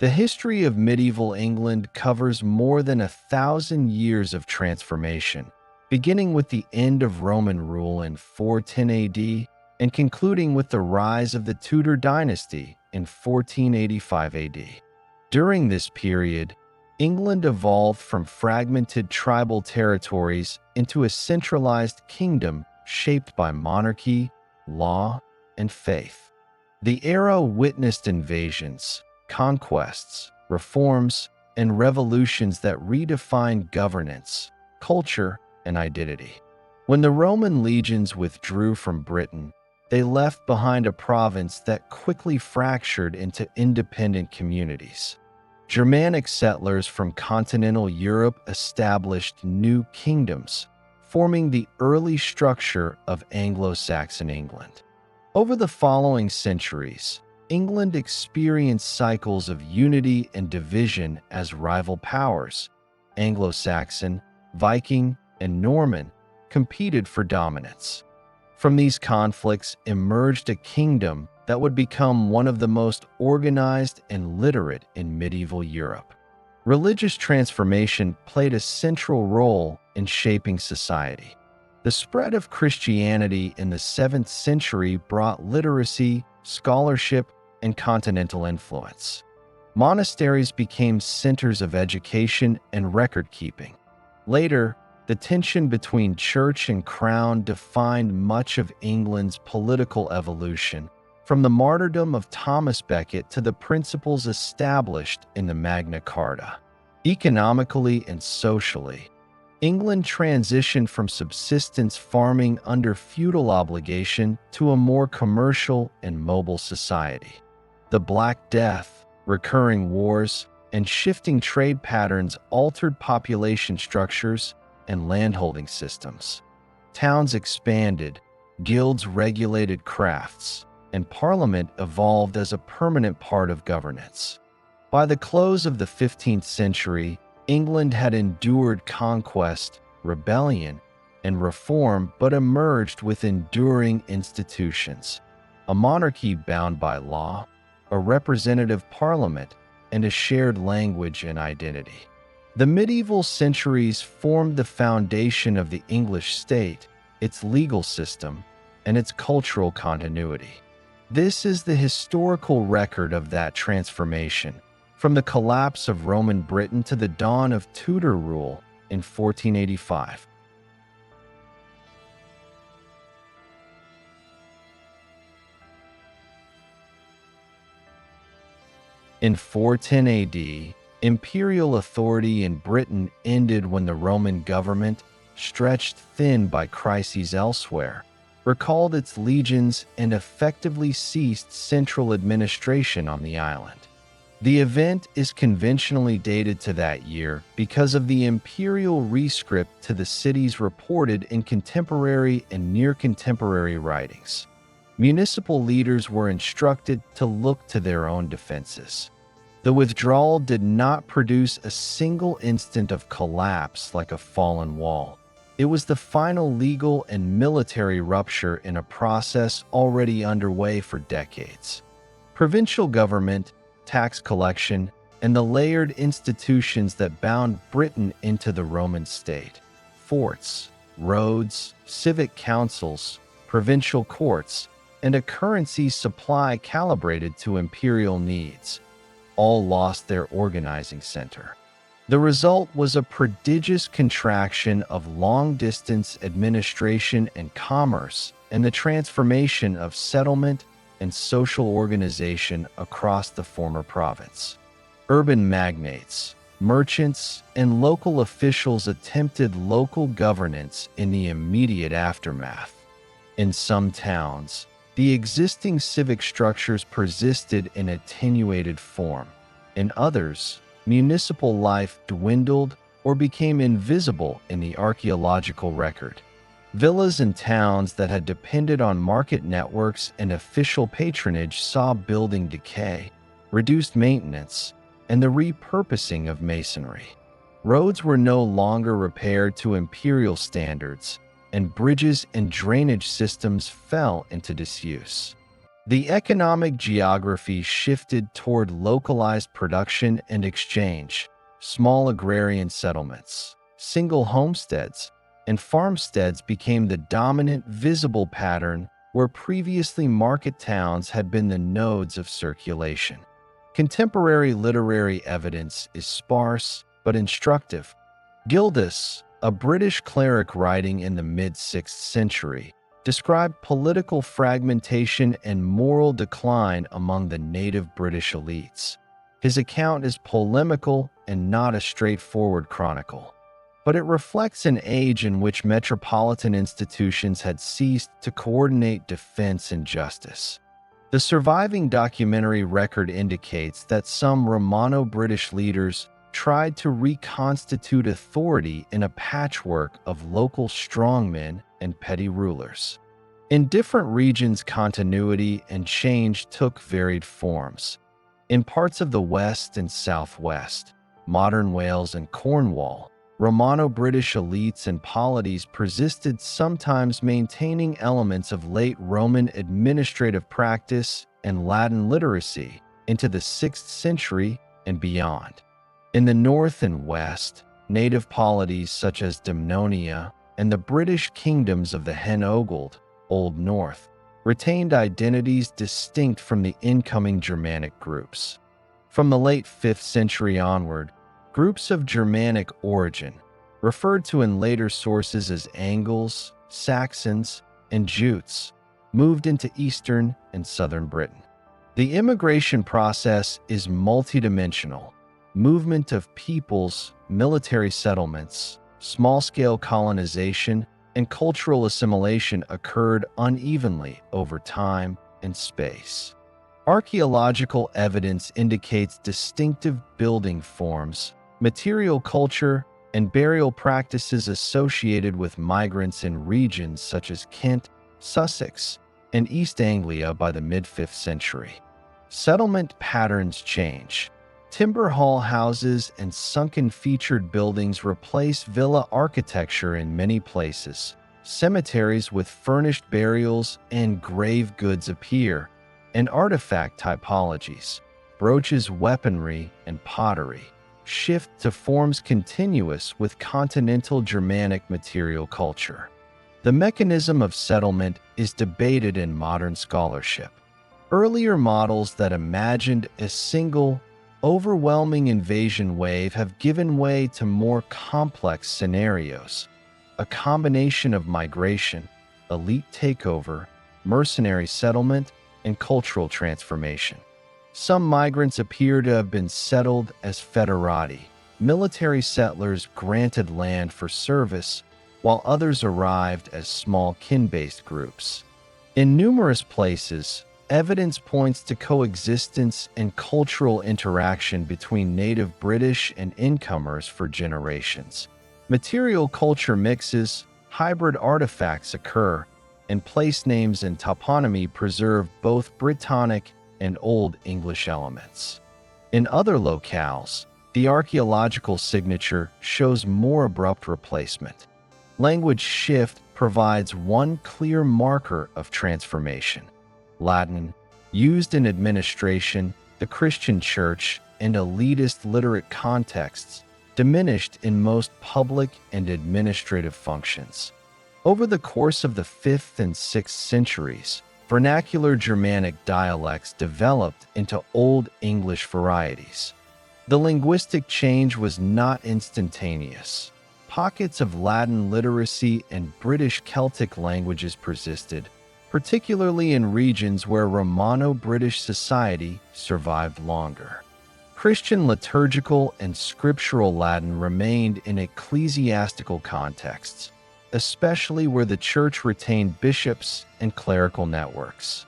The history of medieval England covers more than 1,000 years of transformation, beginning with the end of Roman rule in 410 AD and concluding with the rise of the Tudor dynasty in 1485 AD. During this period, England evolved from fragmented tribal territories into a centralized kingdom shaped by monarchy, law, and faith. The era witnessed invasions, conquests, reforms, and revolutions that redefined governance, culture, and identity. When the Roman legions withdrew from Britain, they left behind a province that quickly fractured into independent communities. Germanic settlers from continental Europe established new kingdoms, forming the early structure of Anglo-Saxon England. Over the following centuries, England experienced cycles of unity and division as rival powers, Anglo-Saxon, Viking, and Norman, competed for dominance. From these conflicts emerged a kingdom that would become one of the most organized and literate in medieval Europe. Religious transformation played a central role in shaping society. The spread of Christianity in the 7th century brought literacy, scholarship, and continental influence. Monasteries became centers of education and record-keeping. Later, the tension between church and crown defined much of England's political evolution, from the martyrdom of Thomas Becket to the principles established in the Magna Carta. Economically and socially, England transitioned from subsistence farming under feudal obligation to a more commercial and mobile society. The Black Death, recurring wars, and shifting trade patterns altered population structures and landholding systems. Towns expanded, guilds regulated crafts, and parliament evolved as a permanent part of governance. By the close of the 15th century, England had endured conquest, rebellion, and reform but emerged with enduring institutions: a monarchy bound by law, a representative parliament, and a shared language and identity. The medieval centuries formed the foundation of the English state, its legal system, and its cultural continuity. This is the historical record of that transformation, from the collapse of Roman Britain to the dawn of Tudor rule in 1485. In 410 AD, imperial authority in Britain ended when the Roman government, stretched thin by crises elsewhere, recalled its legions and effectively ceased central administration on the island. The event is conventionally dated to that year because of the imperial rescript to the cities reported in contemporary and near-contemporary writings. Municipal leaders were instructed to look to their own defenses. The withdrawal did not produce a single instant of collapse like a fallen wall. It was the final legal and military rupture in a process already underway for decades. Provincial government, tax collection, and the layered institutions that bound Britain into the Roman state, forts, roads, civic councils, provincial courts, and a currency supply calibrated to imperial needs, all lost their organizing center. The result was a prodigious contraction of long-distance administration and commerce and the transformation of settlement and social organization across the former province. Urban magnates, merchants, and local officials attempted local governance in the immediate aftermath. In some towns, the existing civic structures persisted in attenuated form. In others, municipal life dwindled or became invisible in the archaeological record. Villas and towns that had depended on market networks and official patronage saw building decay, reduced maintenance, and the repurposing of masonry. Roads were no longer repaired to imperial standards, and bridges and drainage systems fell into disuse. The economic geography shifted toward localized production and exchange. Small agrarian settlements, single homesteads, and farmsteads became the dominant visible pattern where previously market towns had been the nodes of circulation. Contemporary literary evidence is sparse but instructive. Gildas, a British cleric writing in the mid-6th century, described political fragmentation and moral decline among the native British elites. His account is polemical and not a straightforward chronicle, but it reflects an age in which metropolitan institutions had ceased to coordinate defense and justice. The surviving documentary record indicates that some Romano-British leaders tried to reconstitute authority in a patchwork of local strongmen and petty rulers. In different regions, continuity and change took varied forms. In parts of the West and Southwest, modern Wales and Cornwall, Romano-British elites and polities persisted, sometimes maintaining elements of late Roman administrative practice and Latin literacy into the 6th century and beyond. In the North and West, native polities such as Dumnonia and the British kingdoms of the Hen Ogledd, Old North, retained identities distinct from the incoming Germanic groups. From the late 5th century onward, groups of Germanic origin, referred to in later sources as Angles, Saxons, and Jutes, moved into eastern and southern Britain. The immigration process is multidimensional. Movement of peoples, military settlements, small-scale colonization, and cultural assimilation occurred unevenly over time and space. Archaeological evidence indicates distinctive building forms, material culture, and burial practices associated with migrants in regions such as Kent, Sussex, and East Anglia by the mid-5th century. Settlement patterns change. Timber hall houses and sunken featured buildings replace villa architecture in many places. Cemeteries with furnished burials and grave goods appear, and artifact typologies, brooches, weaponry, and pottery shift to forms continuous with continental Germanic material culture. The mechanism of settlement is debated in modern scholarship. Earlier models that imagined a single, overwhelming invasion wave have given way to more complex scenarios, a combination of migration, elite takeover, mercenary settlement, and cultural transformation. Some migrants appear to have been settled as foederati, military settlers granted land for service, while others arrived as small kin-based groups. In numerous places, evidence points to coexistence and cultural interaction between native British and incomers for generations. Material culture mixes, hybrid artifacts occur, and place names and toponymy preserve both Brittonic and Old English elements. In other locales, the archaeological signature shows more abrupt replacement. Language shift provides one clear marker of transformation. Latin, used in administration, the Christian church, and elitist literate contexts, diminished in most public and administrative functions. Over the course of the 5th and 6th centuries, vernacular Germanic dialects developed into Old English varieties. The linguistic change was not instantaneous. Pockets of Latin literacy and British Celtic languages persisted, particularly in regions where Romano-British society survived longer. Christian liturgical and scriptural Latin remained in ecclesiastical contexts, especially where the church retained bishops and clerical networks.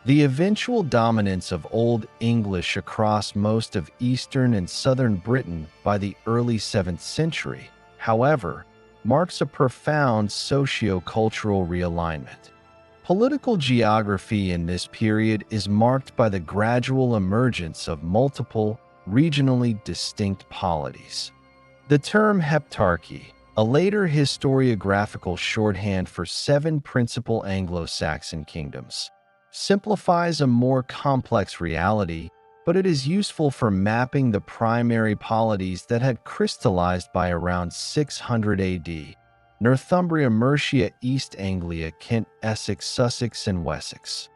The eventual dominance of Old English across most of eastern and southern Britain by the early 7th century, however, marks a profound socio-cultural realignment. Political geography in this period is marked by the gradual emergence of multiple, regionally distinct polities. The term heptarchy, a later historiographical shorthand for 7 principal Anglo-Saxon kingdoms, simplifies a more complex reality, but it is useful for mapping the primary polities that had crystallized by around 600 AD: Northumbria, Mercia, East Anglia, Kent, Essex, Sussex, and Wessex.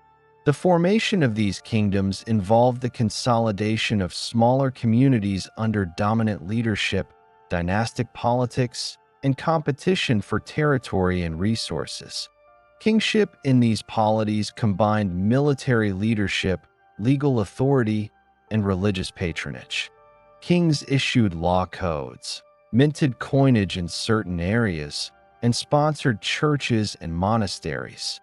The formation of these kingdoms involved the consolidation of smaller communities under dominant leadership, dynastic politics, and competition for territory and resources. Kingship in these polities combined military leadership, legal authority, and religious patronage. Kings issued law codes, minted coinage in certain areas, and sponsored churches and monasteries,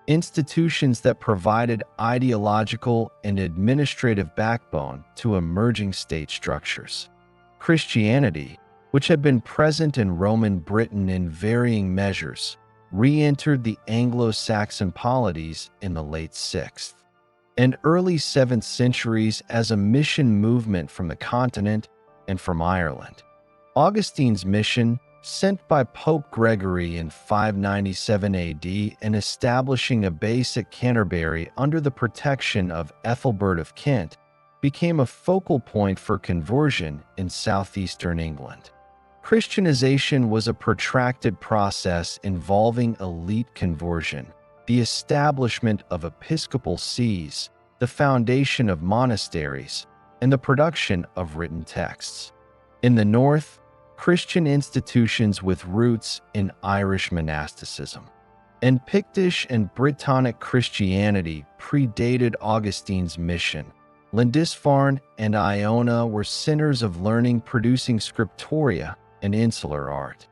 institutions that provided ideological and administrative backbone to emerging state structures. Christianity, which had been present in Roman Britain in varying measures, re-entered the Anglo-Saxon polities in the late 6th and early 7th centuries as a mission movement from the continent and from Ireland. Augustine's mission, sent by Pope Gregory in 597 AD and establishing a base at Canterbury under the protection of Ethelbert of Kent, became a focal point for conversion in southeastern England. Christianization was a protracted process involving elite conversion, the establishment of episcopal sees, the foundation of monasteries, and the production of written texts. In the north, Christian institutions with roots in Irish monasticism and Pictish and Brittonic Christianity predated Augustine's mission. Lindisfarne and Iona were centers of learning producing scriptoria and insular art.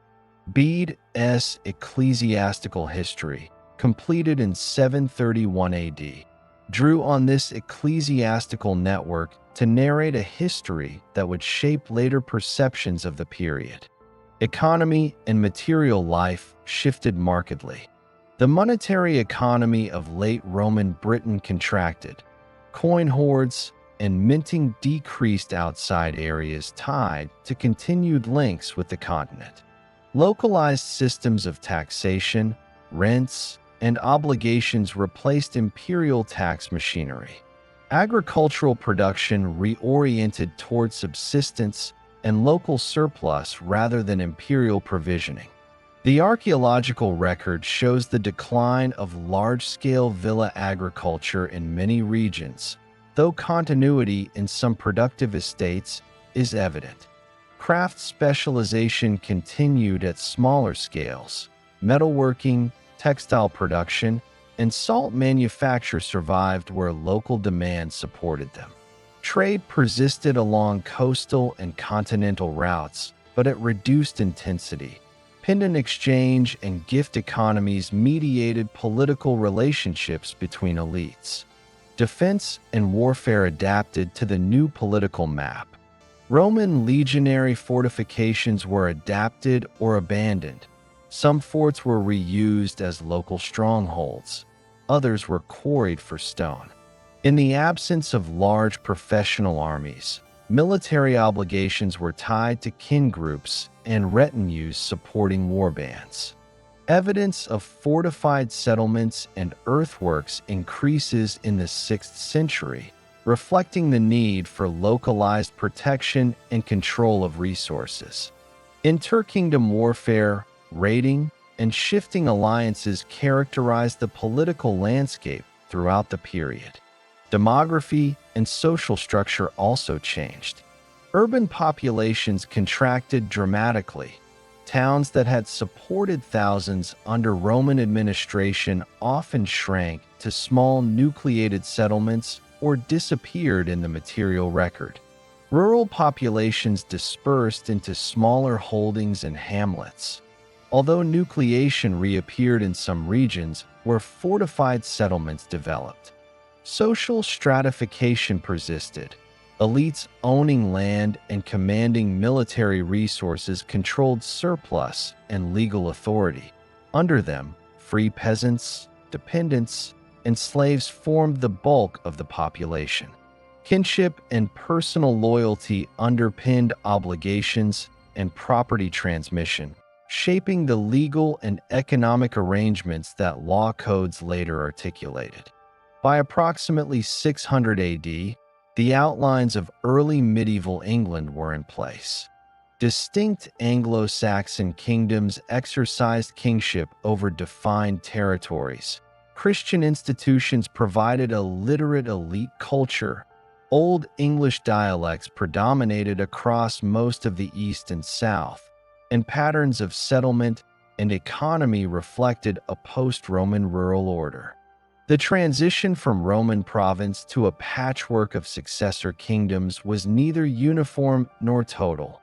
Bede's ecclesiastical history, completed in 731 AD, drew on this ecclesiastical network to narrate a history that would shape later perceptions of the period. Economy and material life shifted markedly. The monetary economy of late Roman Britain contracted. Coin hoards and minting decreased outside areas tied to continued links with the continent. Localized systems of taxation, rents, and obligations replaced imperial tax machinery. Agricultural production reoriented toward subsistence and local surplus rather than imperial provisioning. The archaeological record shows the decline of large-scale villa agriculture in many regions, though continuity in some productive estates is evident. Craft specialization continued at smaller scales. Metalworking, textile production, and salt manufacture survived where local demand supported them. Trade persisted along coastal and continental routes, but at reduced intensity. Pendant exchange and gift economies mediated political relationships between elites. Defense and warfare adapted to the new political map. Roman legionary fortifications were adapted or abandoned. Some forts were reused as local strongholds. Others were quarried for stone. In the absence of large professional armies, military obligations were tied to kin groups and retinues supporting warbands. Evidence of fortified settlements and earthworks increases in the 6th century, reflecting the need for localized protection and control of resources. Interkingdom warfare, raiding, and shifting alliances characterized the political landscape throughout the period. Demography and social structure also changed. Urban populations contracted dramatically. Towns that had supported thousands under Roman administration often shrank to small nucleated settlements or disappeared in the material record. Rural populations dispersed into smaller holdings and hamlets. Although nucleation reappeared in some regions where fortified settlements developed. Social stratification persisted. Elites owning land and commanding military resources controlled surplus and legal authority. Under them, free peasants, dependents, and slaves formed the bulk of the population. Kinship and personal loyalty underpinned obligations and property transmission, shaping the legal and economic arrangements that law codes later articulated. By approximately 600 AD, the outlines of early medieval England were in place. Distinct Anglo-Saxon kingdoms exercised kingship over defined territories. Christian institutions provided a literate elite culture. Old English dialects predominated across most of the East and South, and patterns of settlement and economy reflected a post-Roman rural order. The transition from Roman province to a patchwork of successor kingdoms was neither uniform nor total.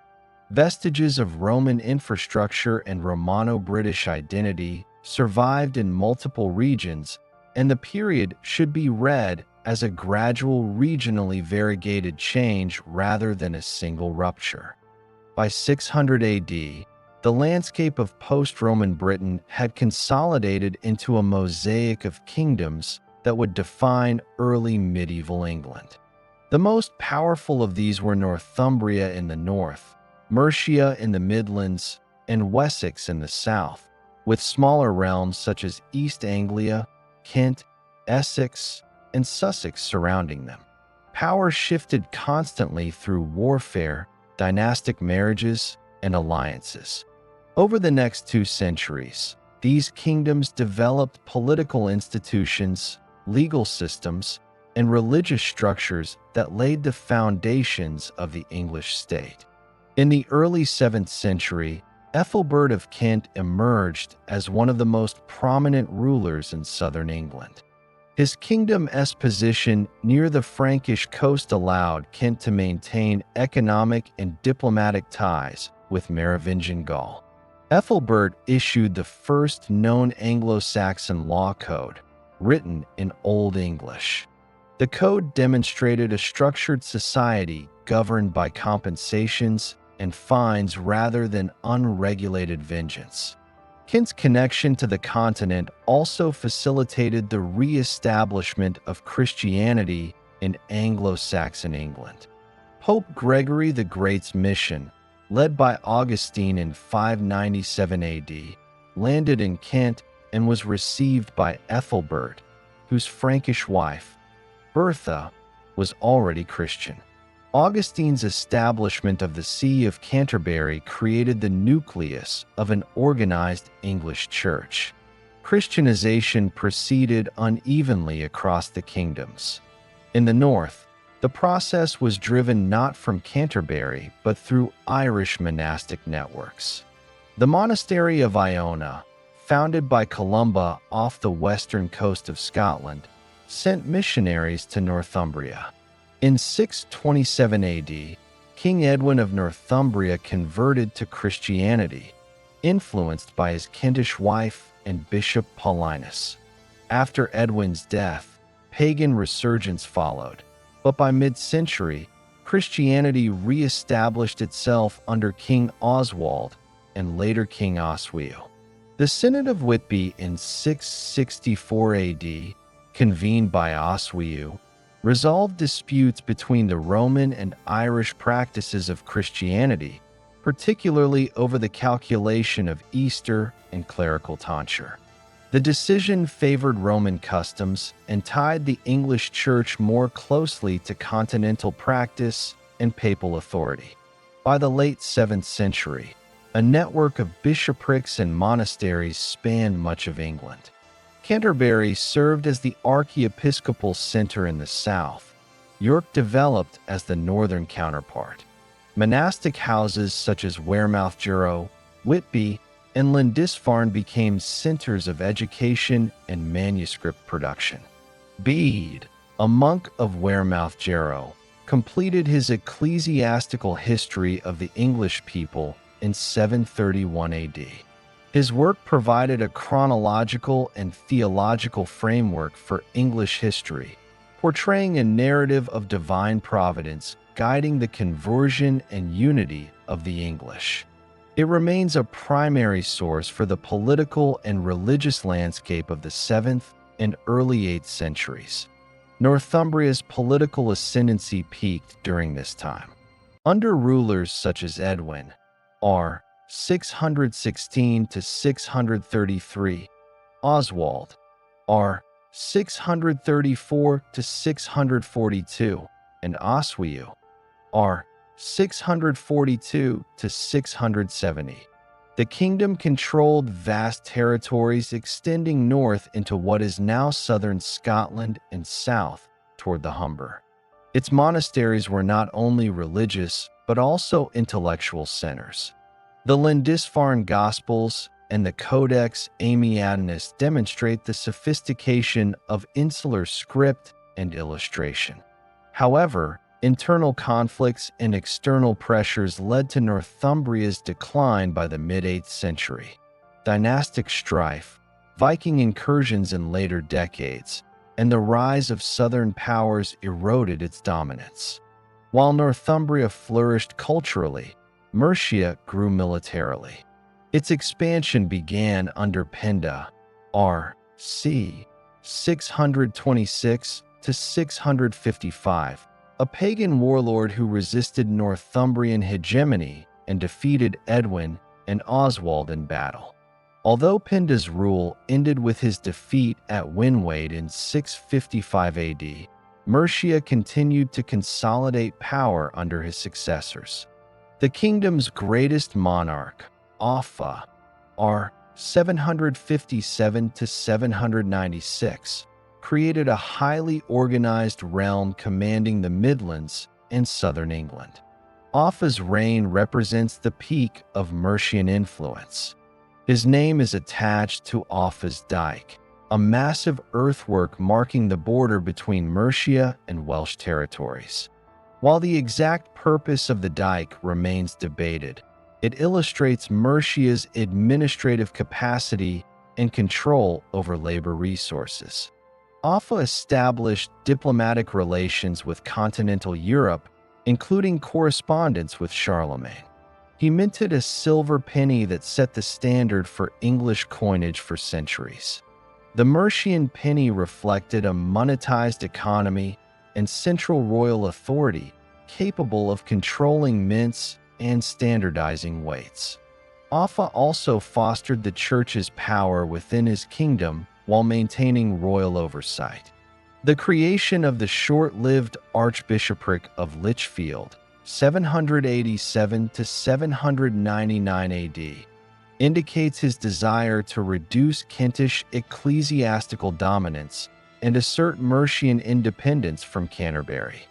Vestiges of Roman infrastructure and Romano-British identity survived in multiple regions, and the period should be read as a gradual regionally variegated change rather than a single rupture. By 600 AD, the landscape of post-Roman Britain had consolidated into a mosaic of kingdoms that would define early medieval England. The most powerful of these were Northumbria in the north, Mercia in the Midlands, and Wessex in the south, with smaller realms such as East Anglia, Kent, Essex, and Sussex surrounding them. Power shifted constantly through warfare, dynastic marriages, and alliances. Over the next 2 centuries, these kingdoms developed political institutions, legal systems, and religious structures that laid the foundations of the English state. In the early 7th century, Ethelbert of Kent emerged as one of the most prominent rulers in southern England. His kingdom's position near the Frankish coast allowed Kent to maintain economic and diplomatic ties with Merovingian Gaul. Ethelbert issued the first known Anglo-Saxon law code, written in Old English. The code demonstrated a structured society governed by compensations and fines rather than unregulated vengeance. Kent's connection to the continent also facilitated the re-establishment of Christianity in Anglo-Saxon England. Pope Gregory the Great's mission, led by Augustine in 597 AD, landed in Kent and was received by Ethelbert, whose Frankish wife, Bertha, was already Christian. Augustine's establishment of the See of Canterbury created the nucleus of an organized English church. Christianization proceeded unevenly across the kingdoms. In the north, the process was driven not from Canterbury but through Irish monastic networks. The monastery of Iona, founded by Columba off the western coast of Scotland, sent missionaries to Northumbria. In 627 AD, King Edwin of Northumbria converted to Christianity, influenced by his Kentish wife and Bishop Paulinus. After Edwin's death, pagan resurgence followed, but by mid-century, Christianity re-established itself under King Oswald and later King Oswiu. The Synod of Whitby in 664 AD, convened by Oswiu, resolved disputes between the Roman and Irish practices of Christianity, particularly over the calculation of Easter and clerical tonsure. The decision favored Roman customs and tied the English Church more closely to continental practice and papal authority. By the late 7th century, a network of bishoprics and monasteries spanned much of England. Canterbury served as the archiepiscopal center in the south. York developed as the northern counterpart. Monastic houses such as Wearmouth Jarrow, Whitby, and Lindisfarne became centers of education and manuscript production. Bede, a monk of Wearmouth Jarrow, completed his ecclesiastical history of the English people in 731 AD. His work provided a chronological and theological framework for English history, portraying a narrative of divine providence guiding the conversion and unity of the English. It remains a primary source for the political and religious landscape of the 7th and early 8th centuries. Northumbria's political ascendancy peaked during this time. Under rulers such as Edwin, R. 616 to 633, Oswald, R. 634 to 642, and Oswiu, r. 642 to 670. The kingdom controlled vast territories extending north into what is now southern Scotland and south toward the Humber. Its monasteries were not only religious but also intellectual centers. The Lindisfarne Gospels and the Codex Amiatinus demonstrate the sophistication of insular script and illustration. However, internal conflicts and external pressures led to Northumbria's decline by the mid-8th century. Dynastic strife, Viking incursions in later decades, and the rise of southern powers eroded its dominance. While Northumbria flourished culturally, Mercia grew militarily. Its expansion began under Penda, r.c. 626 to 655, a pagan warlord who resisted Northumbrian hegemony and defeated Edwin and Oswald in battle. Although Penda's rule ended with his defeat at Winwade in 655 AD, Mercia continued to consolidate power under his successors. The kingdom's greatest monarch, Offa, r. 757 to 796, created a highly organized realm commanding the Midlands and southern England. Offa's reign represents the peak of Mercian influence. His name is attached to Offa's Dyke, a massive earthwork marking the border between Mercia and Welsh territories. While the exact purpose of the dyke remains debated, it illustrates Mercia's administrative capacity and control over labor resources. Offa established diplomatic relations with continental Europe, including correspondence with Charlemagne. He minted a silver penny that set the standard for English coinage for centuries. The Mercian penny reflected a monetized economy and central royal authority capable of controlling mints and standardizing weights. Offa also fostered the church's power within his kingdom while maintaining royal oversight. The creation of the short-lived Archbishopric of Lichfield, 787 to 799 AD, indicates his desire to reduce Kentish ecclesiastical dominance and assert Mercian independence from Canterbury.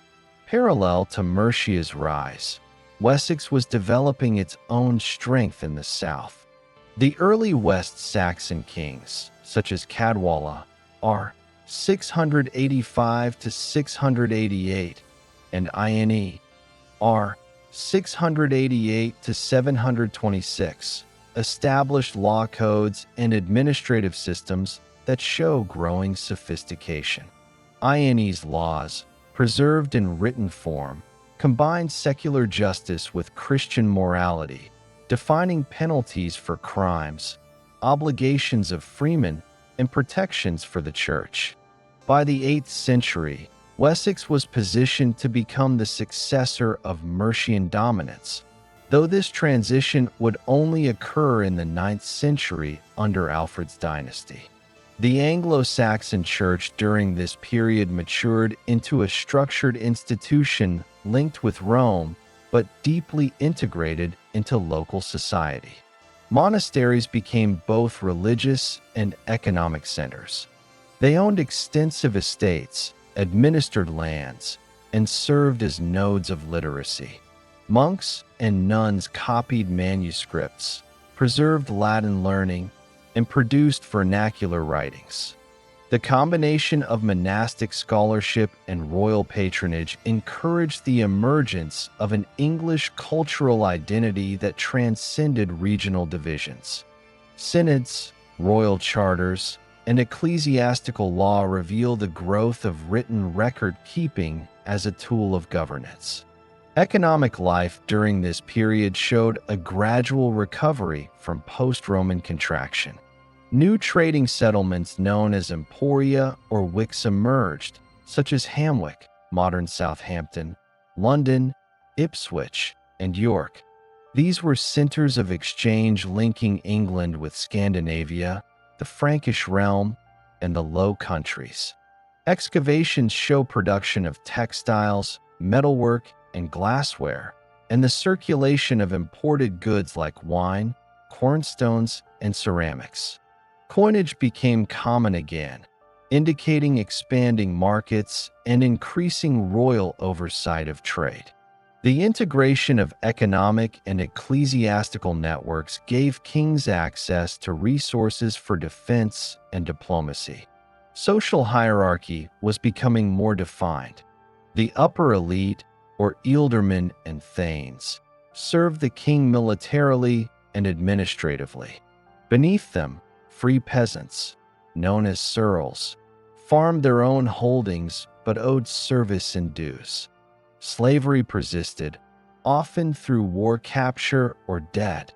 Parallel to Mercia's rise, Wessex was developing its own strength in the south. The early West Saxon kings, such as Cadwalla, r. 685 to 688, and Ione, r. 688 to 726, established law codes and administrative systems that show growing sophistication. Ione's laws, preserved in written form, combined secular justice with Christian morality, defining penalties for crimes, obligations of freemen, and protections for the church. By the 8th century, Wessex was positioned to become the successor of Mercian dominance, though this transition would only occur in the 9th century under Alfred's dynasty. The Anglo-Saxon Church during this period matured into a structured institution linked with Rome, but deeply integrated into local society. Monasteries became both religious and economic centers. They owned extensive estates, administered lands, and served as nodes of literacy. Monks and nuns copied manuscripts, preserved Latin learning, and produced vernacular writings. The combination of monastic scholarship and royal patronage encouraged the emergence of an English cultural identity that transcended regional divisions. Synods, royal charters, and ecclesiastical law reveal the growth of written record-keeping as a tool of governance. Economic life during this period showed a gradual recovery from post-Roman contraction. New trading settlements known as emporia or wicks emerged, such as Hamwick, modern Southampton, London, Ipswich, and York. These were centers of exchange linking England with Scandinavia, the Frankish realm, and the Low Countries. Excavations show production of textiles, metalwork, and glassware, and the circulation of imported goods like wine, cornstones, and ceramics. Coinage became common again, indicating expanding markets and increasing royal oversight of trade. The integration of economic and ecclesiastical networks gave kings access to resources for defense and diplomacy. Social hierarchy was becoming more defined. The upper elite, or ealdormen and thanes, served the king militarily and administratively. Beneath them, free peasants, known as ceorls, farmed their own holdings but owed service and dues. Slavery persisted, often through war capture or debt,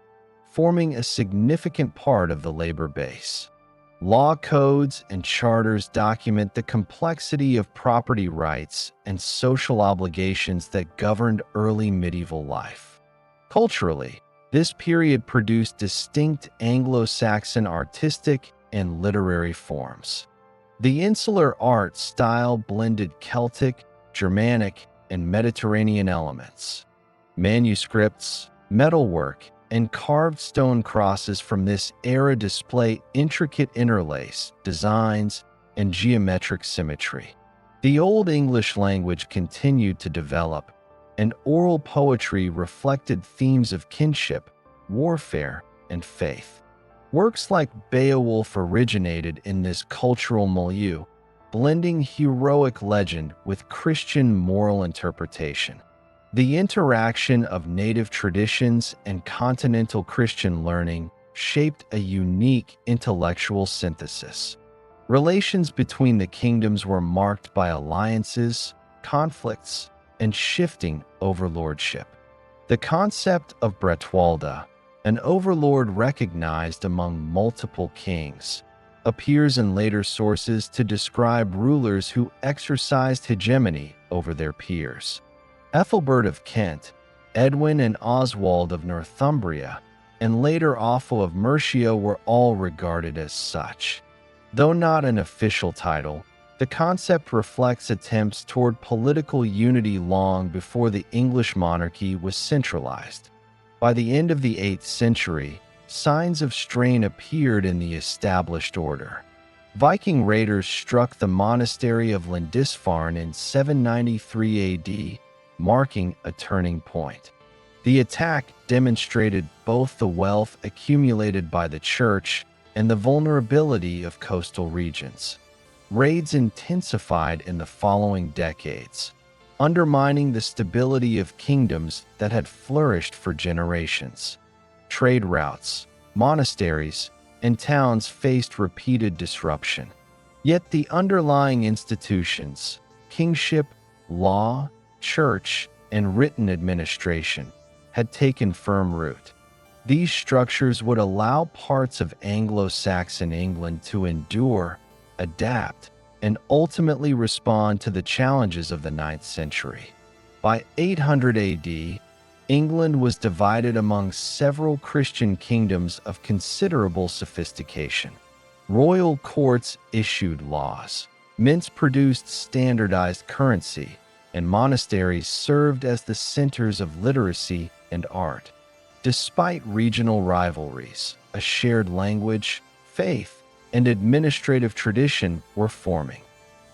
forming a significant part of the labor base. Law codes and charters document the complexity of property rights and social obligations that governed early medieval life. Culturally, this period produced distinct Anglo-Saxon artistic and literary forms. The insular art style blended Celtic, Germanic, and Mediterranean elements. Manuscripts, metalwork, and carved stone crosses from this era display intricate interlace, designs, and geometric symmetry. The Old English language continued to develop, and oral poetry reflected themes of kinship, warfare, and faith. Works like Beowulf originated in this cultural milieu, blending heroic legend with Christian moral interpretation. The interaction of native traditions and continental Christian learning shaped a unique intellectual synthesis. Relations between the kingdoms were marked by alliances, conflicts, and shifting overlordship. The concept of Bretwalda, an overlord recognized among multiple kings, appears in later sources to describe rulers who exercised hegemony over their peers. Ethelbert of Kent, Edwin and Oswald of Northumbria, and later Otho of Mercia were all regarded as such. Though not an official title, the concept reflects attempts toward political unity long before the English monarchy was centralized. By the end of the 8th century, signs of strain appeared in the established order. Viking raiders struck the monastery of Lindisfarne in 793 AD, marking a turning point. The attack demonstrated both the wealth accumulated by the church and the vulnerability of coastal regions. Raids intensified in the following decades, undermining the stability of kingdoms that had flourished for generations. Trade routes, monasteries, and towns faced repeated disruption. Yet the underlying institutions, kingship, law, church, and written administration, had taken firm root. These structures would allow parts of Anglo-Saxon England to endure, adapt, and ultimately respond to the challenges of the 9th century. By 800 AD, England was divided among several Christian kingdoms of considerable sophistication. Royal courts issued laws, mints produced standardized currency, and monasteries served as the centers of literacy and art. Despite regional rivalries, a shared language, faith, and administrative tradition were forming.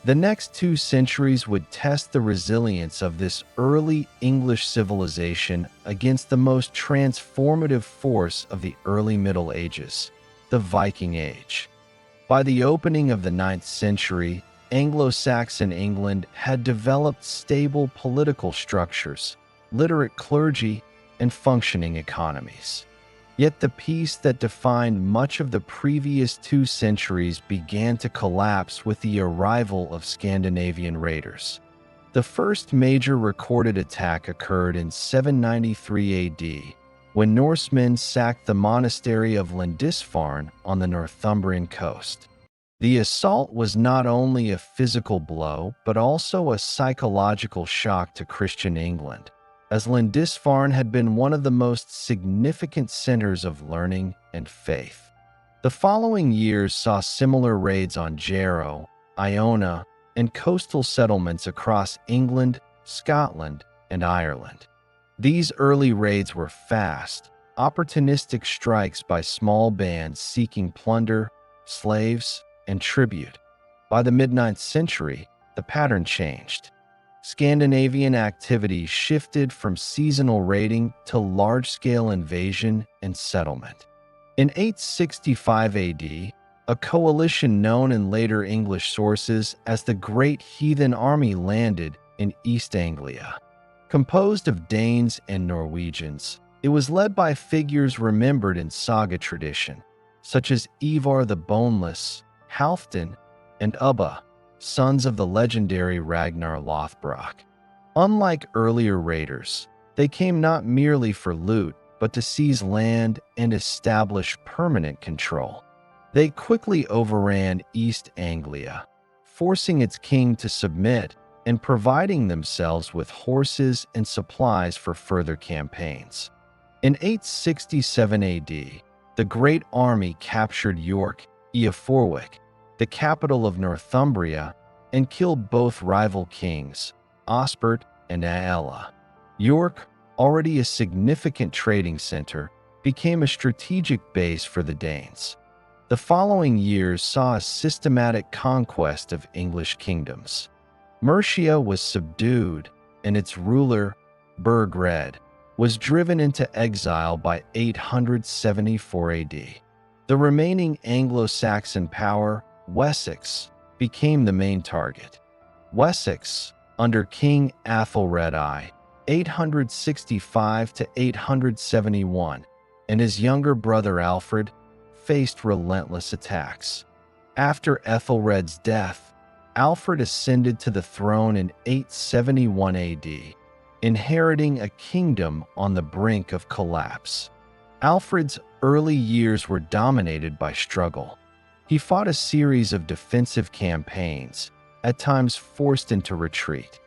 The next 2 centuries would test the resilience of this early English civilization against the most transformative force of the early Middle Ages, the Viking Age. By the opening of the 9th century, Anglo-Saxon England had developed stable political structures, literate clergy, and functioning economies. Yet the peace that defined much of the previous 2 centuries began to collapse with the arrival of Scandinavian raiders. The first major recorded attack occurred in 793 AD, when Norsemen sacked the monastery of Lindisfarne on the Northumbrian coast. The assault was not only a physical blow, but also a psychological shock to Christian England, as Lindisfarne had been one of the most significant centers of learning and faith. The following years saw similar raids on Jarrow, Iona, and coastal settlements across England, Scotland, and Ireland. These early raids were fast, opportunistic strikes by small bands seeking plunder, slaves, and tribute. By the mid-9th century, the pattern changed. Scandinavian activity shifted from seasonal raiding to large-scale invasion and settlement. In 865 AD, a coalition known in later English sources as the Great Heathen Army landed in East Anglia. Composed of Danes and Norwegians, it was led by figures remembered in saga tradition, such as Ivar the Boneless, Halfdan, and Ubba, sons of the legendary Ragnar Lothbrok. Unlike earlier raiders, they came not merely for loot, but to seize land and establish permanent control. They quickly overran East Anglia, forcing its king to submit and providing themselves with horses and supplies for further campaigns. In 867 AD, the Great Army captured York, Eoforwic, the capital of Northumbria, and killed both rival kings, Osbert and Aella. York, already a significant trading center, became a strategic base for the Danes. The following years saw a systematic conquest of English kingdoms. Mercia was subdued, and its ruler, Burgred, was driven into exile by 874 AD. The remaining Anglo-Saxon power, Wessex, became the main target. Wessex, under King Aethelred I, 865 to 871, and his younger brother Alfred, faced relentless attacks. After Ethelred's death, Alfred ascended to the throne in 871 AD, inheriting a kingdom on the brink of collapse. Alfred's early years were dominated by struggle. He fought a series of defensive campaigns, at times forced into retreat.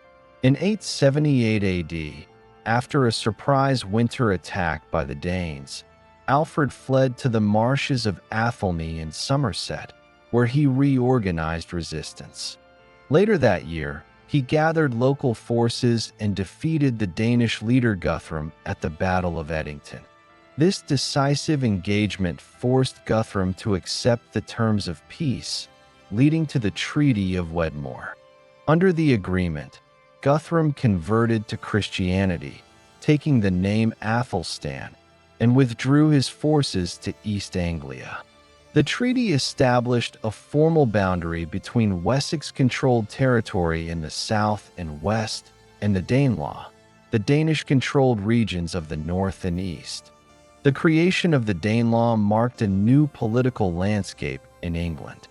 In 878 AD, after a surprise winter attack by the Danes, Alfred fled to the marshes of Athelney in Somerset, where he reorganized resistance. Later that year, he gathered local forces and defeated the Danish leader Guthrum at the Battle of Edington. This decisive engagement forced Guthrum to accept the terms of peace, leading to the Treaty of Wedmore. Under the agreement, Guthrum converted to Christianity, taking the name Athelstan, and withdrew his forces to East Anglia. The treaty established a formal boundary between Wessex-controlled territory in the south and west and the Danelaw, the Danish-controlled regions of the north and east. The creation of the Danelaw marked a new political landscape in England.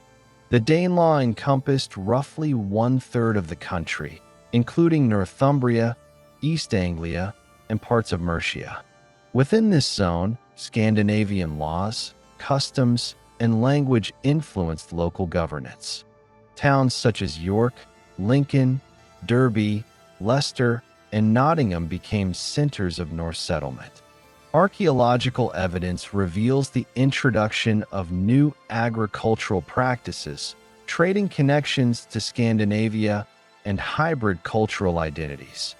The Danelaw encompassed roughly one-third of the country, including Northumbria, East Anglia, and parts of Mercia. Within this zone, Scandinavian laws, customs, and language influenced local governance. Towns such as York, Lincoln, Derby, Leicester, and Nottingham became centers of Norse settlement. Archaeological evidence reveals the introduction of new agricultural practices, trading connections to Scandinavia, and hybrid cultural identities.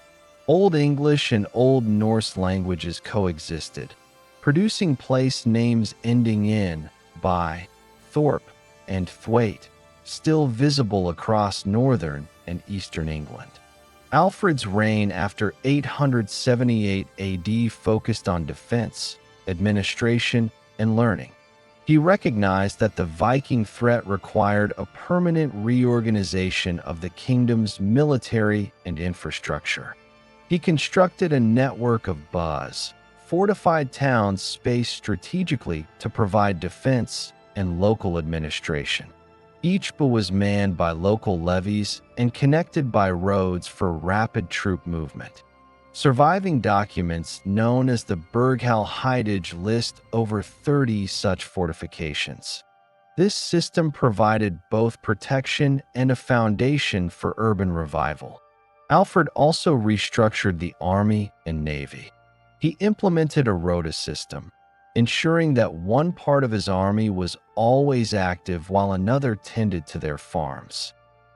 Old English and Old Norse languages coexisted, producing place names ending in by, Thorpe, and Thwaite, still visible across northern and eastern England. Alfred's reign after 878 AD focused on defense, administration, and learning. He recognized that the Viking threat required a permanent reorganization of the kingdom's military and infrastructure. He constructed a network of buzz, fortified towns spaced strategically to provide defense and local administration. Each was manned by local levies and connected by roads for rapid troop movement. Surviving documents known as the Burghall Heidage list over 30 such fortifications. This system provided both protection and a foundation for urban revival. Alfred also restructured the army and navy. He implemented a rota system, ensuring that one part of his army was always active while another tended to their farms.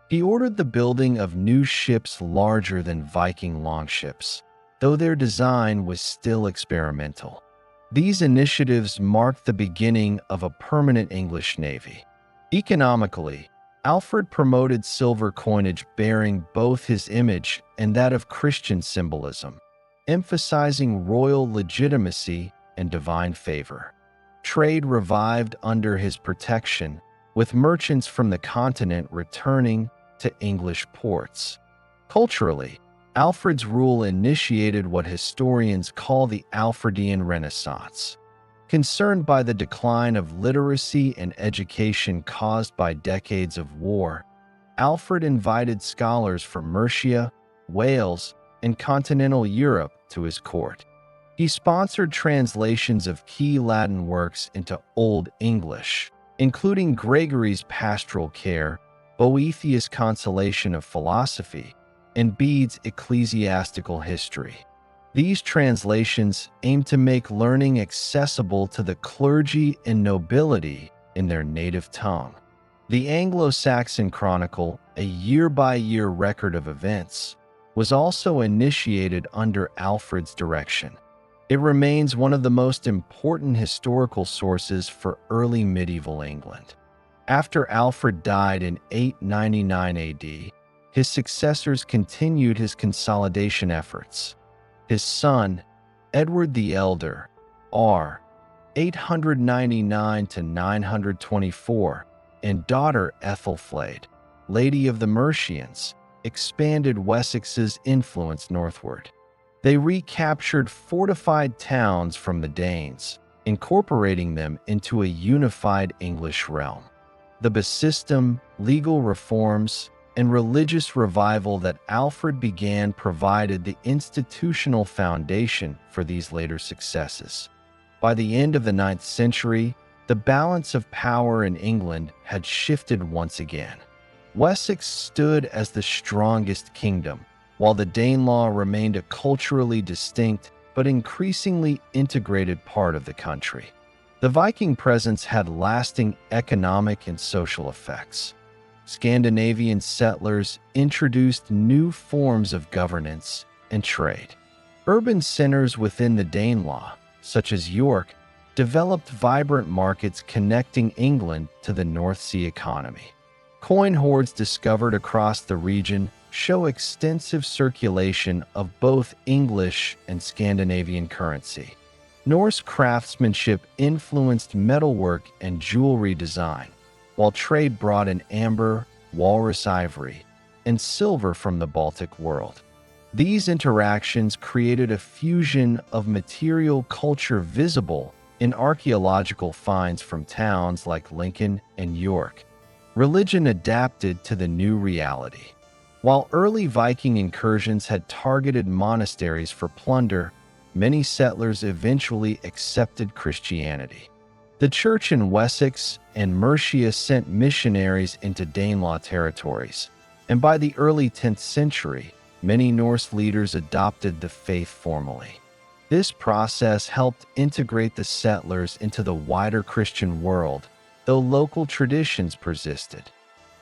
He ordered the building of new ships larger than Viking longships, though their design was still experimental. These initiatives marked the beginning of a permanent English navy. Economically, Alfred promoted silver coinage bearing both his image and that of Christian symbolism, emphasizing royal legitimacy and divine favor. Trade revived under his protection, with merchants from the continent returning to English ports. Culturally, Alfred's rule initiated what historians call the Alfredian Renaissance. Concerned by the decline of literacy and education caused by decades of war, Alfred invited scholars from Mercia, Wales, and continental Europe to his court. He sponsored translations of key Latin works into Old English, including Gregory's Pastoral Care, Boethius' Consolation of Philosophy, and Bede's Ecclesiastical History. These translations aim to make learning accessible to the clergy and nobility in their native tongue. The Anglo-Saxon Chronicle, a year-by-year record of events, was also initiated under Alfred's direction. It remains one of the most important historical sources for early medieval England. After Alfred died in 899 AD, his successors continued his consolidation efforts. His son, Edward the Elder, r. 899 to 924, and daughter Ethelflaed, Lady of the Mercians, expanded Wessex's influence northward. They recaptured fortified towns from the Danes, incorporating them into a unified English realm. The system, legal reforms, and religious revival that Alfred began provided the institutional foundation for these later successes. By the end of the 9th century, the balance of power in England had shifted once again. Wessex stood as the strongest kingdom, while the Danelaw remained a culturally distinct but increasingly integrated part of the country. The Viking presence had lasting economic and social effects. Scandinavian settlers introduced new forms of governance and trade. Urban centers within the Danelaw, such as York, developed vibrant markets connecting England to the North Sea economy. Coin hoards discovered across the region show extensive circulation of both English and Scandinavian currency. Norse craftsmanship influenced metalwork and jewelry design, while trade brought in amber, walrus ivory, and silver from the Baltic world. These interactions created a fusion of material culture visible in archaeological finds from towns like Lincoln and York. Religion adapted to the new reality. While early Viking incursions had targeted monasteries for plunder, many settlers eventually accepted Christianity. The church in Wessex and Mercia sent missionaries into Danelaw territories, and by the early 10th century, many Norse leaders adopted the faith formally. This process helped integrate the settlers into the wider Christian world, though local traditions persisted.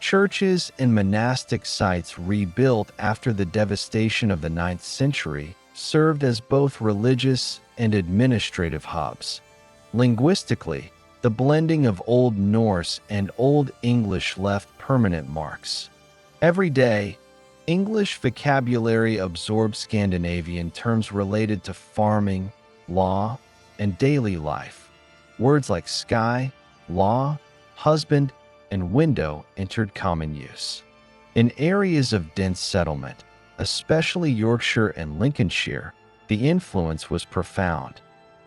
Churches and monastic sites rebuilt after the devastation of the 9th century served as both religious and administrative hubs. Linguistically, the blending of Old Norse and Old English left permanent marks. Every day, English vocabulary absorbed Scandinavian terms related to farming, law, and daily life. Words like sky, law, husband, and window entered common use. In areas of dense settlement, especially Yorkshire and Lincolnshire, the influence was profound.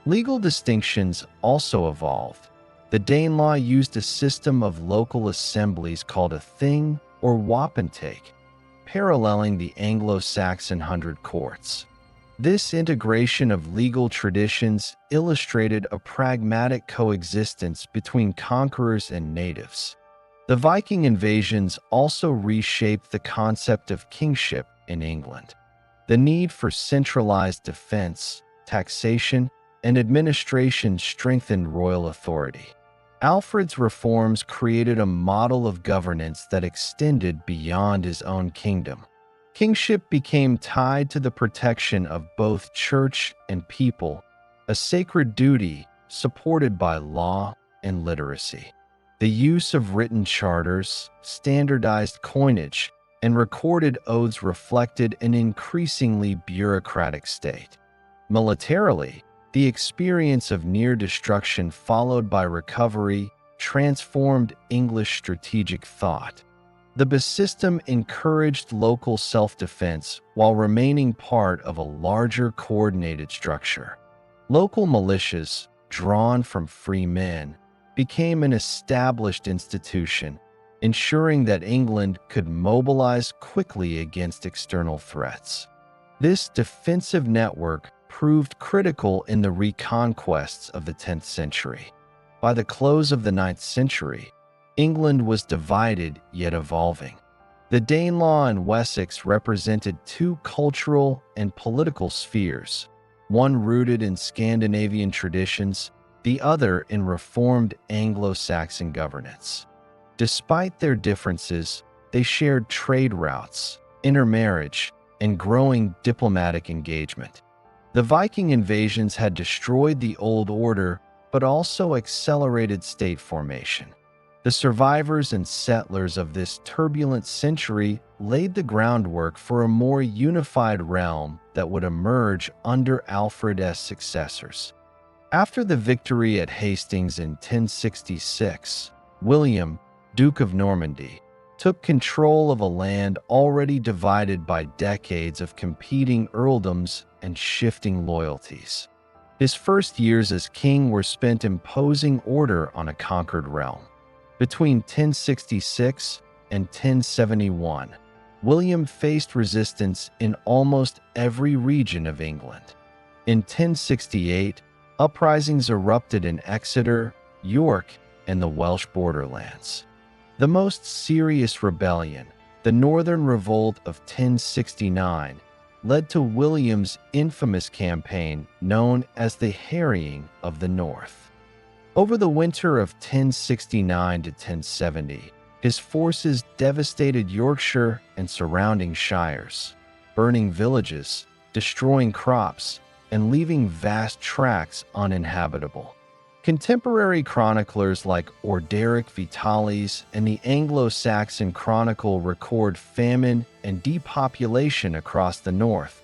Legal distinctions also evolved. The Danelaw used a system of local assemblies called a thing or wapentake, paralleling the Anglo-Saxon hundred courts. This integration of legal traditions illustrated a pragmatic coexistence between conquerors and natives. The Viking invasions also reshaped the concept of kingship in England. The need for centralized defense, taxation, and administration strengthened royal authority. Alfred's reforms created a model of governance that extended beyond his own kingdom. Kingship became tied to the protection of both church and people, a sacred duty supported by law and literacy. The use of written charters, standardized coinage, and recorded oaths reflected an increasingly bureaucratic state. Militarily, the experience of near destruction followed by recovery transformed English strategic thought. The system encouraged local self-defense while remaining part of a larger coordinated structure. Local militias, drawn from free men, became an established institution, ensuring that England could mobilize quickly against external threats. This defensive network proved critical in the reconquests of the 10th century. By the close of the 9th century, England was divided yet evolving. The Danelaw and Wessex represented two cultural and political spheres, one rooted in Scandinavian traditions, the other in reformed Anglo-Saxon governance. Despite their differences, they shared trade routes, intermarriage, and growing diplomatic engagement. The Viking invasions had destroyed the old order, but also accelerated state formation. The survivors and settlers of this turbulent century laid the groundwork for a more unified realm that would emerge under Alfred's successors. After the victory at Hastings in 1066, William, Duke of Normandy, took control of a land already divided by decades of competing earldoms and shifting loyalties. His first years as king were spent imposing order on a conquered realm. Between 1066 and 1071, William faced resistance in almost every region of England. In 1068, uprisings erupted in Exeter, York, and the Welsh borderlands. The most serious rebellion, the Northern Revolt of 1069, led to William's infamous campaign known as the Harrying of the North. Over the winter of 1069 to 1070, his forces devastated Yorkshire and surrounding shires, burning villages, destroying crops, and leaving vast tracts uninhabitable. Contemporary chroniclers like Orderic Vitalis and the Anglo-Saxon Chronicle record famine and depopulation across the north,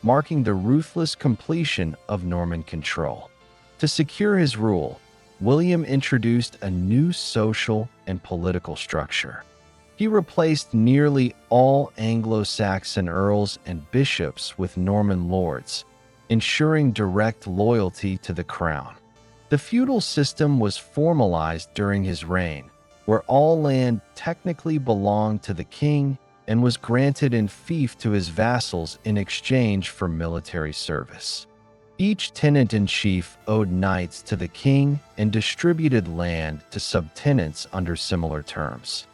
marking the ruthless completion of Norman control. To secure his rule, William introduced a new social and political structure. He replaced nearly all Anglo-Saxon earls and bishops with Norman lords, ensuring direct loyalty to the crown. The feudal system was formalized during his reign, where all land technically belonged to the king and was granted in fief to his vassals in exchange for military service. Each tenant-in-chief owed knights to the king and distributed land to subtenants under similar terms.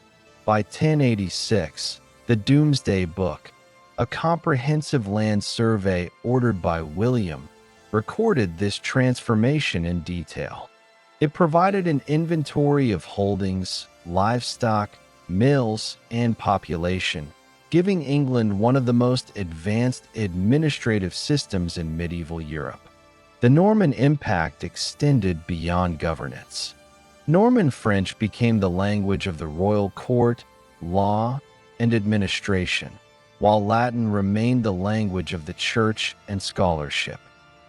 By 1086, the Domesday Book, a comprehensive land survey ordered by William, recorded this transformation in detail. It provided an inventory of holdings, livestock, mills, and population, giving England one of the most advanced administrative systems in medieval Europe. The Norman impact extended beyond governance. Norman French became the language of the royal court, law, and administration, while Latin remained the language of the church and scholarship.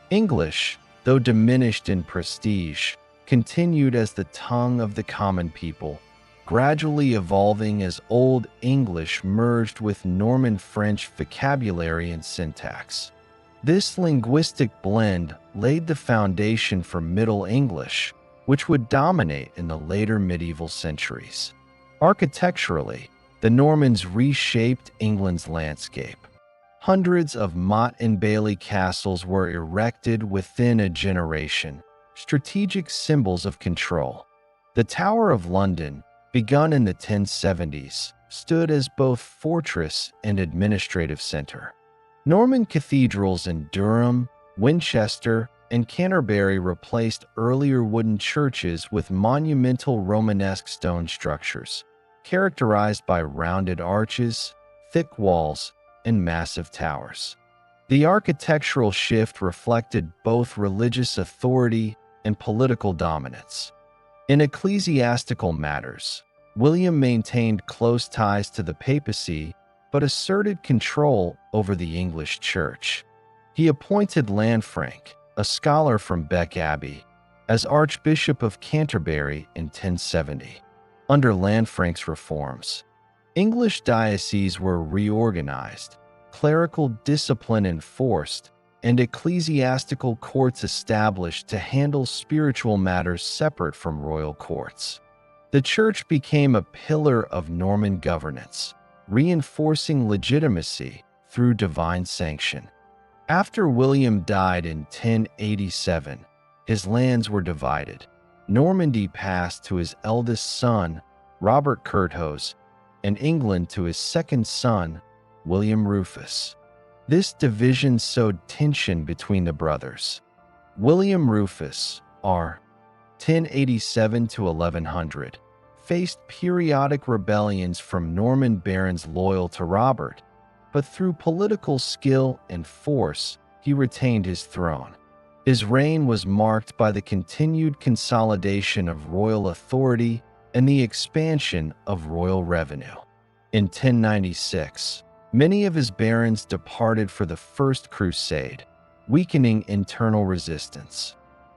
English, though diminished in prestige, continued as the tongue of the common people, gradually evolving as Old English merged with Norman French vocabulary and syntax. This linguistic blend laid the foundation for Middle English, which would dominate in the later medieval centuries. Architecturally, the Normans reshaped England's landscape. Hundreds of motte and bailey castles were erected within a generation, strategic symbols of control. The Tower of London, begun in the 1070s, stood as both fortress and administrative center. Norman cathedrals in Durham, Winchester, and Canterbury replaced earlier wooden churches with monumental Romanesque stone structures, characterized by rounded arches, thick walls, and massive towers. The architectural shift reflected both religious authority and political dominance. In ecclesiastical matters, William maintained close ties to the papacy but asserted control over the English church. He appointed Lanfranc, a scholar from Bec Abbey, as Archbishop of Canterbury in 1070. Under Lanfranc's reforms, English dioceses were reorganized, clerical discipline enforced, and ecclesiastical courts established to handle spiritual matters separate from royal courts. The church became a pillar of Norman governance, reinforcing legitimacy through divine sanction. After William died in 1087, his lands were divided. Normandy passed to his eldest son, Robert Curthose, and England to his second son, William Rufus. This division sowed tension between the brothers. William Rufus, r. 1087 to 1100, faced periodic rebellions from Norman barons loyal to Robert, but through political skill and force, he retained his throne. His reign was marked by the continued consolidation of royal authority and the expansion of royal revenue. In 1096, many of his barons departed for the First Crusade, weakening internal resistance.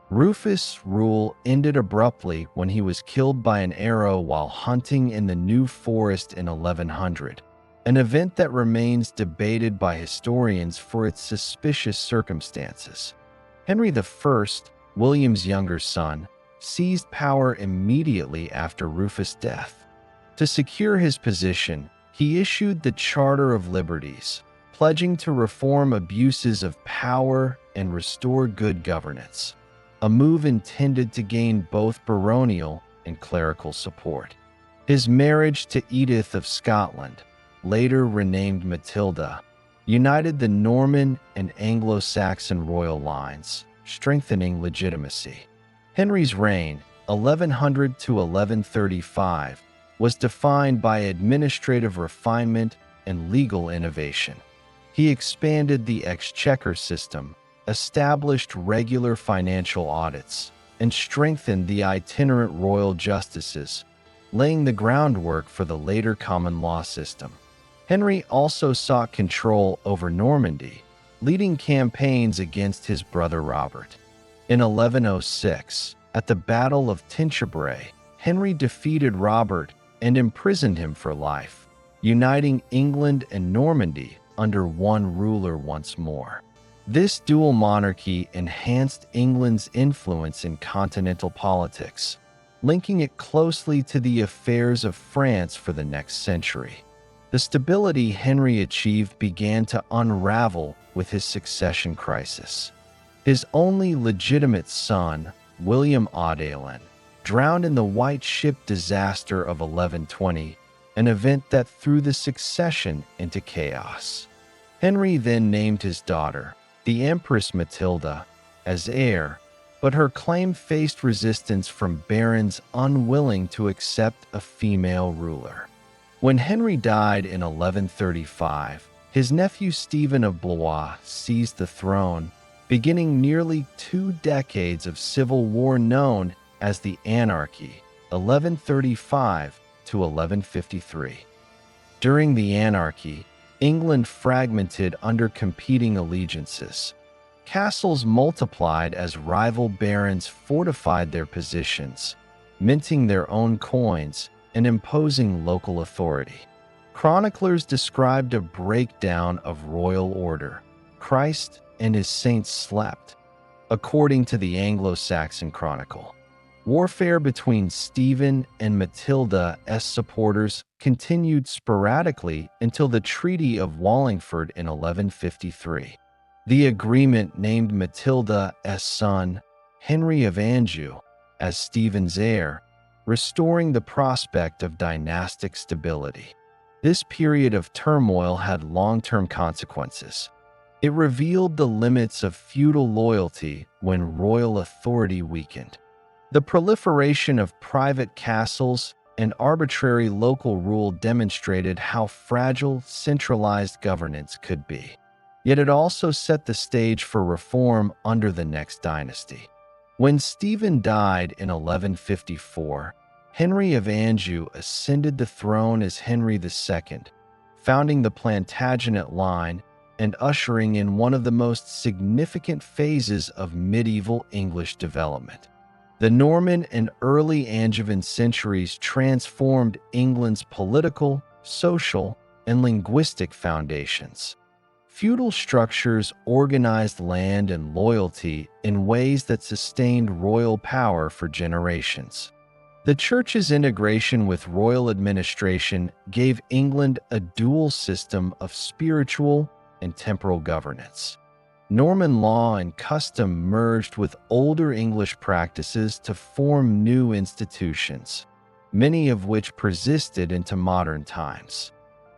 Rufus' rule ended abruptly when he was killed by an arrow while hunting in the New Forest in 1100, an event that remains debated by historians for its suspicious circumstances. Henry I, William's younger son, seized power immediately after Rufus' death. To secure his position, he issued the Charter of Liberties, pledging to reform abuses of power and restore good governance, a move intended to gain both baronial and clerical support. His marriage to Edith of Scotland, later renamed Matilda, united the Norman and Anglo-Saxon royal lines, strengthening legitimacy. Henry's reign, 1100 to 1135, was defined by administrative refinement and legal innovation. He expanded the exchequer system, established regular financial audits, and strengthened the itinerant royal justices, laying the groundwork for the later common law system. Henry also sought control over Normandy, leading campaigns against his brother Robert. In 1106, at the Battle of Tinchebray, Henry defeated Robert and imprisoned him for life, uniting England and Normandy under one ruler once more. This dual monarchy enhanced England's influence in continental politics, linking it closely to the affairs of France for the next century. The stability Henry achieved began to unravel with his succession crisis. His only legitimate son, William Audalin, drowned in the White Ship disaster of 1120, an event that threw the succession into chaos. Henry then named his daughter, the Empress Matilda, as heir, but her claim faced resistance from barons unwilling to accept a female ruler. When Henry died in 1135, his nephew Stephen of Blois seized the throne, beginning nearly 2 decades of civil war known as the Anarchy, 1135 to 1153. During the Anarchy, England fragmented under competing allegiances. Castles multiplied as rival barons fortified their positions, minting their own coins and imposing local authority. Chroniclers described a breakdown of royal order. Christ and his saints slept, according to the Anglo-Saxon Chronicle. Warfare between Stephen and Matilda's supporters continued sporadically until the Treaty of Wallingford in 1153. The agreement named Matilda's son, Henry of Anjou, as Stephen's heir, restoring the prospect of dynastic stability. This period of turmoil had long-term consequences. It revealed the limits of feudal loyalty when royal authority weakened. The proliferation of private castles and arbitrary local rule demonstrated how fragile centralized governance could be. Yet it also set the stage for reform under the next dynasty. When Stephen died in 1154, Henry of Anjou ascended the throne as Henry II, founding the Plantagenet line and ushering in one of the most significant phases of medieval English development. The Norman and early Angevin centuries transformed England's political, social, and linguistic foundations. Feudal structures organized land and loyalty in ways that sustained royal power for generations. The Church's integration with royal administration gave England a dual system of spiritual and temporal governance. Norman law and custom merged with older English practices to form new institutions, many of which persisted into modern times.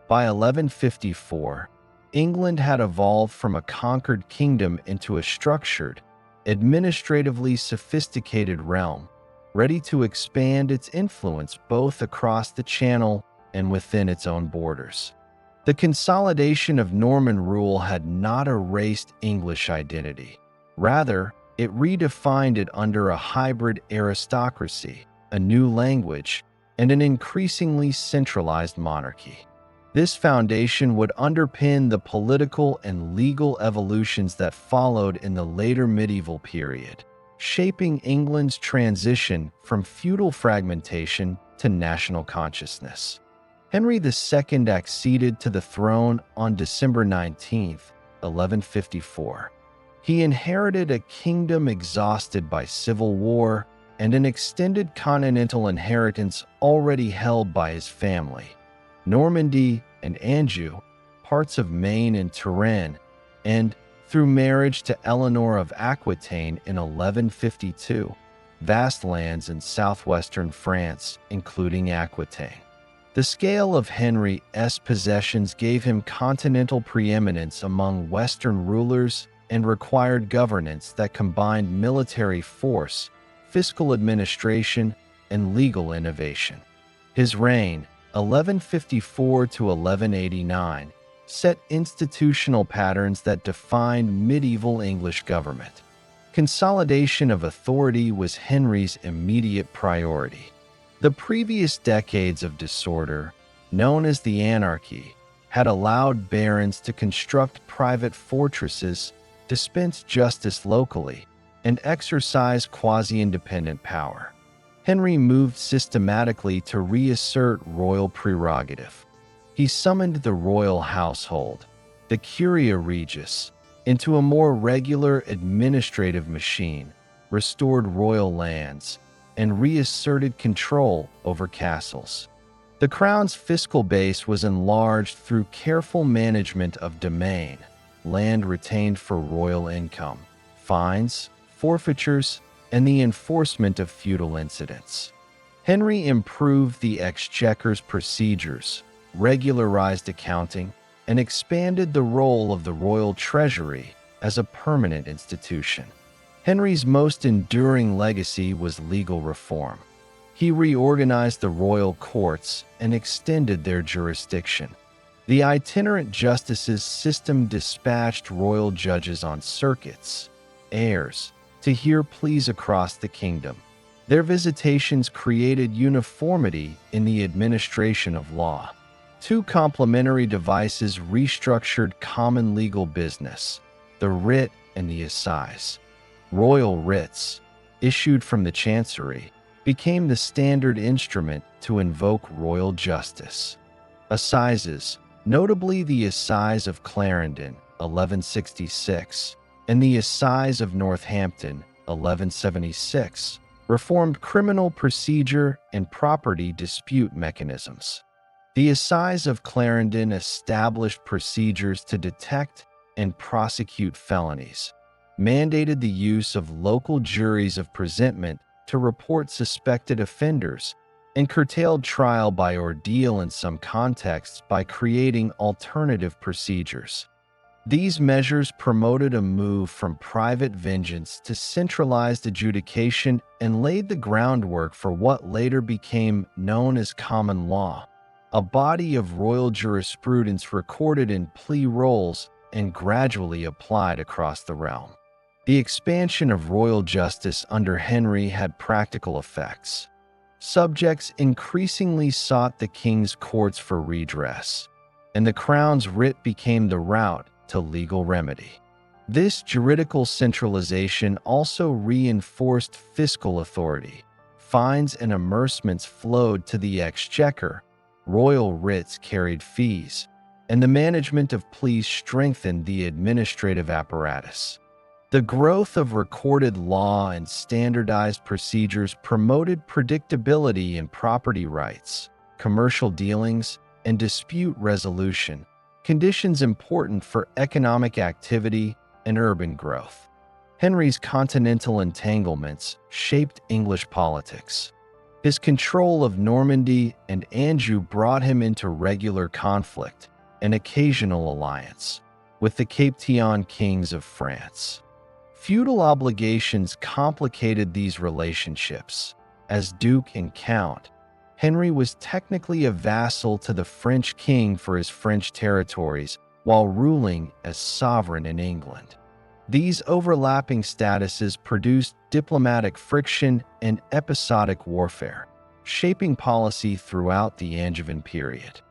By 1154, England had evolved from a conquered kingdom into a structured, administratively sophisticated realm, ready to expand its influence both across the Channel and within its own borders. The consolidation of Norman rule had not erased English identity. Rather, it redefined it under a hybrid aristocracy, a new language, and an increasingly centralized monarchy. This foundation would underpin the political and legal evolutions that followed in the later medieval period, shaping England's transition from feudal fragmentation to national consciousness. Henry II acceded to the throne on December 19, 1154. He inherited a kingdom exhausted by civil war and an extended continental inheritance already held by his family. Normandy and Anjou, parts of Maine and Touraine, and, through marriage to Eleanor of Aquitaine in 1152, vast lands in southwestern France, including Aquitaine. The scale of Henry's possessions gave him continental preeminence among Western rulers and required governance that combined military force, fiscal administration, and legal innovation. His reign, 1154 to 1189, set institutional patterns that defined medieval English government. Consolidation of authority was Henry's immediate priority. The previous decades of disorder, known as the Anarchy, had allowed barons to construct private fortresses, dispense justice locally, and exercise quasi-independent power. Henry moved systematically to reassert royal prerogative. He summoned the royal household, the Curia Regis, into a more regular administrative machine, restored royal lands, and reasserted control over castles. The crown's fiscal base was enlarged through careful management of domain, land retained for royal income, fines, forfeitures, and the enforcement of feudal incidents. Henry improved the exchequer's procedures, regularized accounting, and expanded the role of the royal treasury as a permanent institution. Henry's most enduring legacy was legal reform. He reorganized the royal courts and extended their jurisdiction. The itinerant justices system dispatched royal judges on circuits, heirs, to hear pleas across the kingdom. Their visitations created uniformity in the administration of law. Two complementary devices restructured common legal business, the writ and the assize. Royal writs, issued from the chancery, became the standard instrument to invoke royal justice. Assizes, notably the Assize of Clarendon, 1166, and the Assize of Northampton, 1176, reformed criminal procedure and property dispute mechanisms. The Assize of Clarendon established procedures to detect and prosecute felonies, mandated the use of local juries of presentment to report suspected offenders, and curtailed trial by ordeal in some contexts by creating alternative procedures. These measures promoted a move from private vengeance to centralized adjudication and laid the groundwork for what later became known as common law, a body of royal jurisprudence recorded in plea rolls and gradually applied across the realm. The expansion of royal justice under Henry had practical effects. Subjects increasingly sought the king's courts for redress, and the crown's writ became the route to legal remedy. This juridical centralization also reinforced fiscal authority. Fines and amercements flowed to the exchequer, royal writs carried fees, and the management of pleas strengthened the administrative apparatus. The growth of recorded law and standardized procedures promoted predictability in property rights, commercial dealings, and dispute resolution, conditions important for economic activity and urban growth. Henry's continental entanglements shaped English politics. His control of Normandy and Anjou brought him into regular conflict and occasional alliance with the Capetian kings of France. Feudal obligations complicated these relationships. As Duke and Count, Henry was technically a vassal to the French king for his French territories while ruling as sovereign in England. These overlapping statuses produced diplomatic friction and episodic warfare, shaping policy throughout the Angevin period.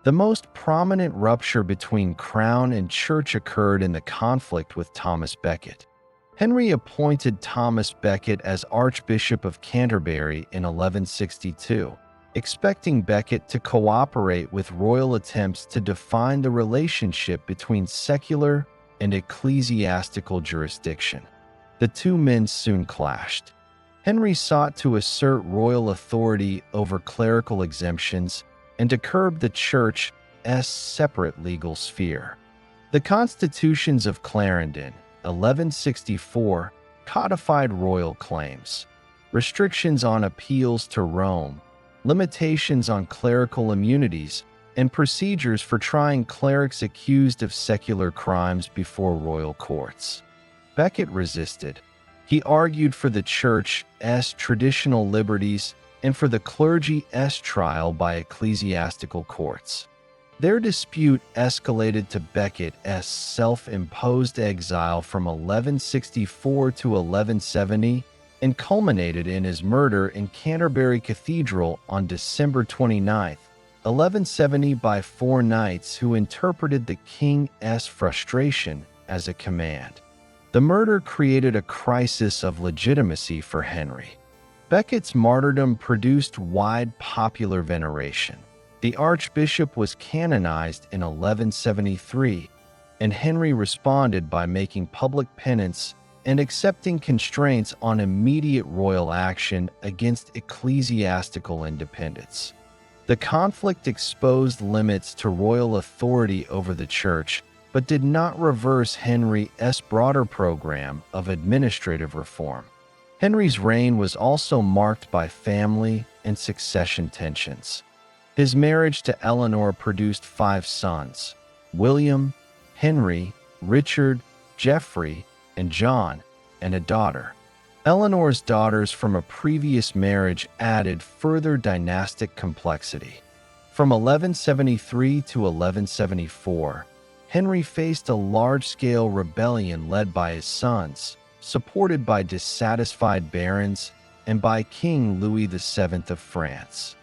The most prominent rupture between crown and church occurred in the conflict with Thomas Becket. Henry appointed Thomas Becket as Archbishop of Canterbury in 1162, expecting Becket to cooperate with royal attempts to define the relationship between secular and ecclesiastical jurisdiction. The two men soon clashed. Henry sought to assert royal authority over clerical exemptions and to curb the church's separate legal sphere. The Constitutions of Clarendon, 1164, codified royal claims, restrictions on appeals to Rome, limitations on clerical immunities, and procedures for trying clerics accused of secular crimes before royal courts. Becket resisted. He argued for the church's traditional liberties and for the clergy's trial by ecclesiastical courts. Their dispute escalated to Becket's self-imposed exile from 1164 to 1170 and culminated in his murder in Canterbury Cathedral on December 29, 1170 by 4 knights who interpreted the king's frustration as a command. The murder created a crisis of legitimacy for Henry. Becket's martyrdom produced wide popular veneration. The archbishop was canonized in 1173, and Henry responded by making public penance and accepting constraints on immediate royal action against ecclesiastical independence. The conflict exposed limits to royal authority over the church, but did not reverse Henry's broader program of administrative reform. Henry's reign was also marked by family and succession tensions. His marriage to Eleanor produced 5 sons: William, Henry, Richard, Geoffrey, and John, and a daughter. Eleanor's daughters from a previous marriage added further dynastic complexity. From 1173 to 1174, Henry faced a large-scale rebellion led by his sons, supported by dissatisfied barons and by King Louis VII of France.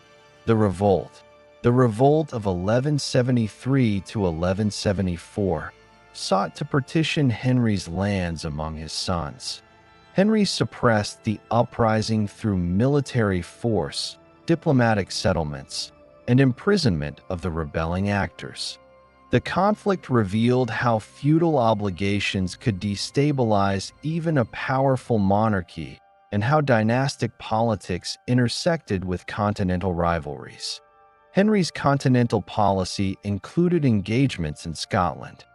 The Revolt of 1173 to 1174, sought to partition Henry's lands among his sons. Henry suppressed the uprising through military force, diplomatic settlements, and imprisonment of the rebelling actors. The conflict revealed how feudal obligations could destabilize even a powerful monarchy and how dynastic politics intersected with continental rivalries. Henry's continental policy included engagements in Scotland.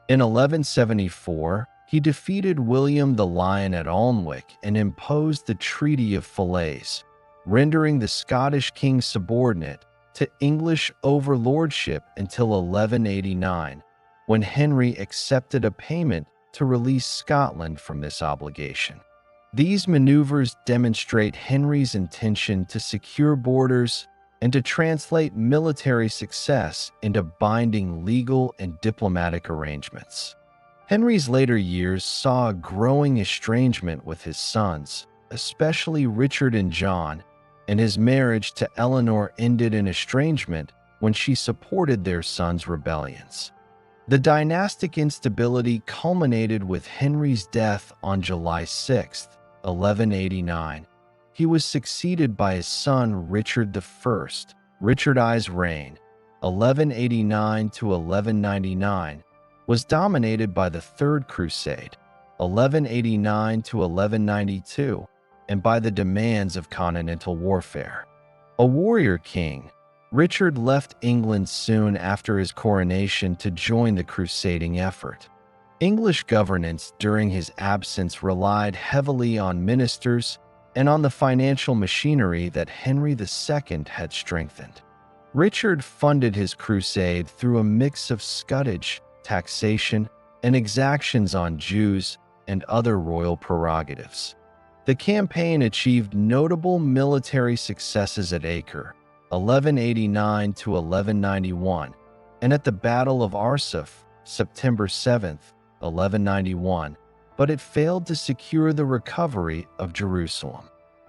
In 1174, he defeated William the Lion at Alnwick and imposed the Treaty of Falaise, rendering the Scottish king subordinate to English overlordship until 1189, when Henry accepted a payment to release Scotland from this obligation. These maneuvers demonstrate Henry's intention to secure borders and to translate military success into binding legal and diplomatic arrangements. Henry's later years saw a growing estrangement with his sons, especially Richard and John, and his marriage to Eleanor ended in estrangement when she supported their sons' rebellions. The dynastic instability culminated with Henry's death on July 6, 1189. He was succeeded by his son Richard I. Richard I's reign, 1189 to 1199, was dominated by the Third Crusade, 1189 to 1192, and by the demands of continental warfare. A warrior king, Richard left England soon after his coronation to join the crusading effort. English governance during his absence relied heavily on ministers and on the financial machinery that Henry II had strengthened. Richard funded his crusade through a mix of scutage, taxation, and exactions on Jews and other royal prerogatives. The campaign achieved notable military successes at Acre, 1189 to 1191, and at the Battle of Arsuf, September 7, 1191, but it failed to secure the recovery of Jerusalem.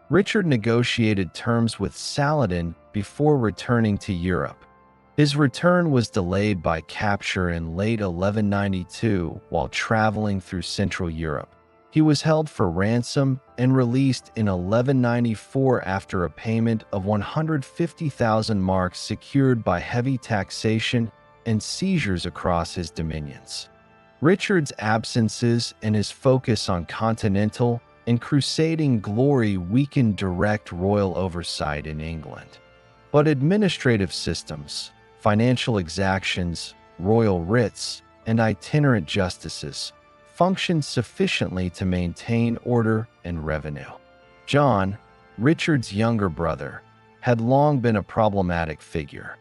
Richard negotiated terms with Saladin before returning to Europe. His return was delayed by capture in late 1192 while traveling through Central Europe. He was held for ransom and released in 1194 after a payment of 150,000 marks secured by heavy taxation and seizures across his dominions. Richard's absences and his focus on continental and crusading glory weakened direct royal oversight in England. But administrative systems, financial exactions, royal writs, and itinerant justices functioned sufficiently to maintain order and revenue. John, Richard's younger brother, had long been a problematic figure.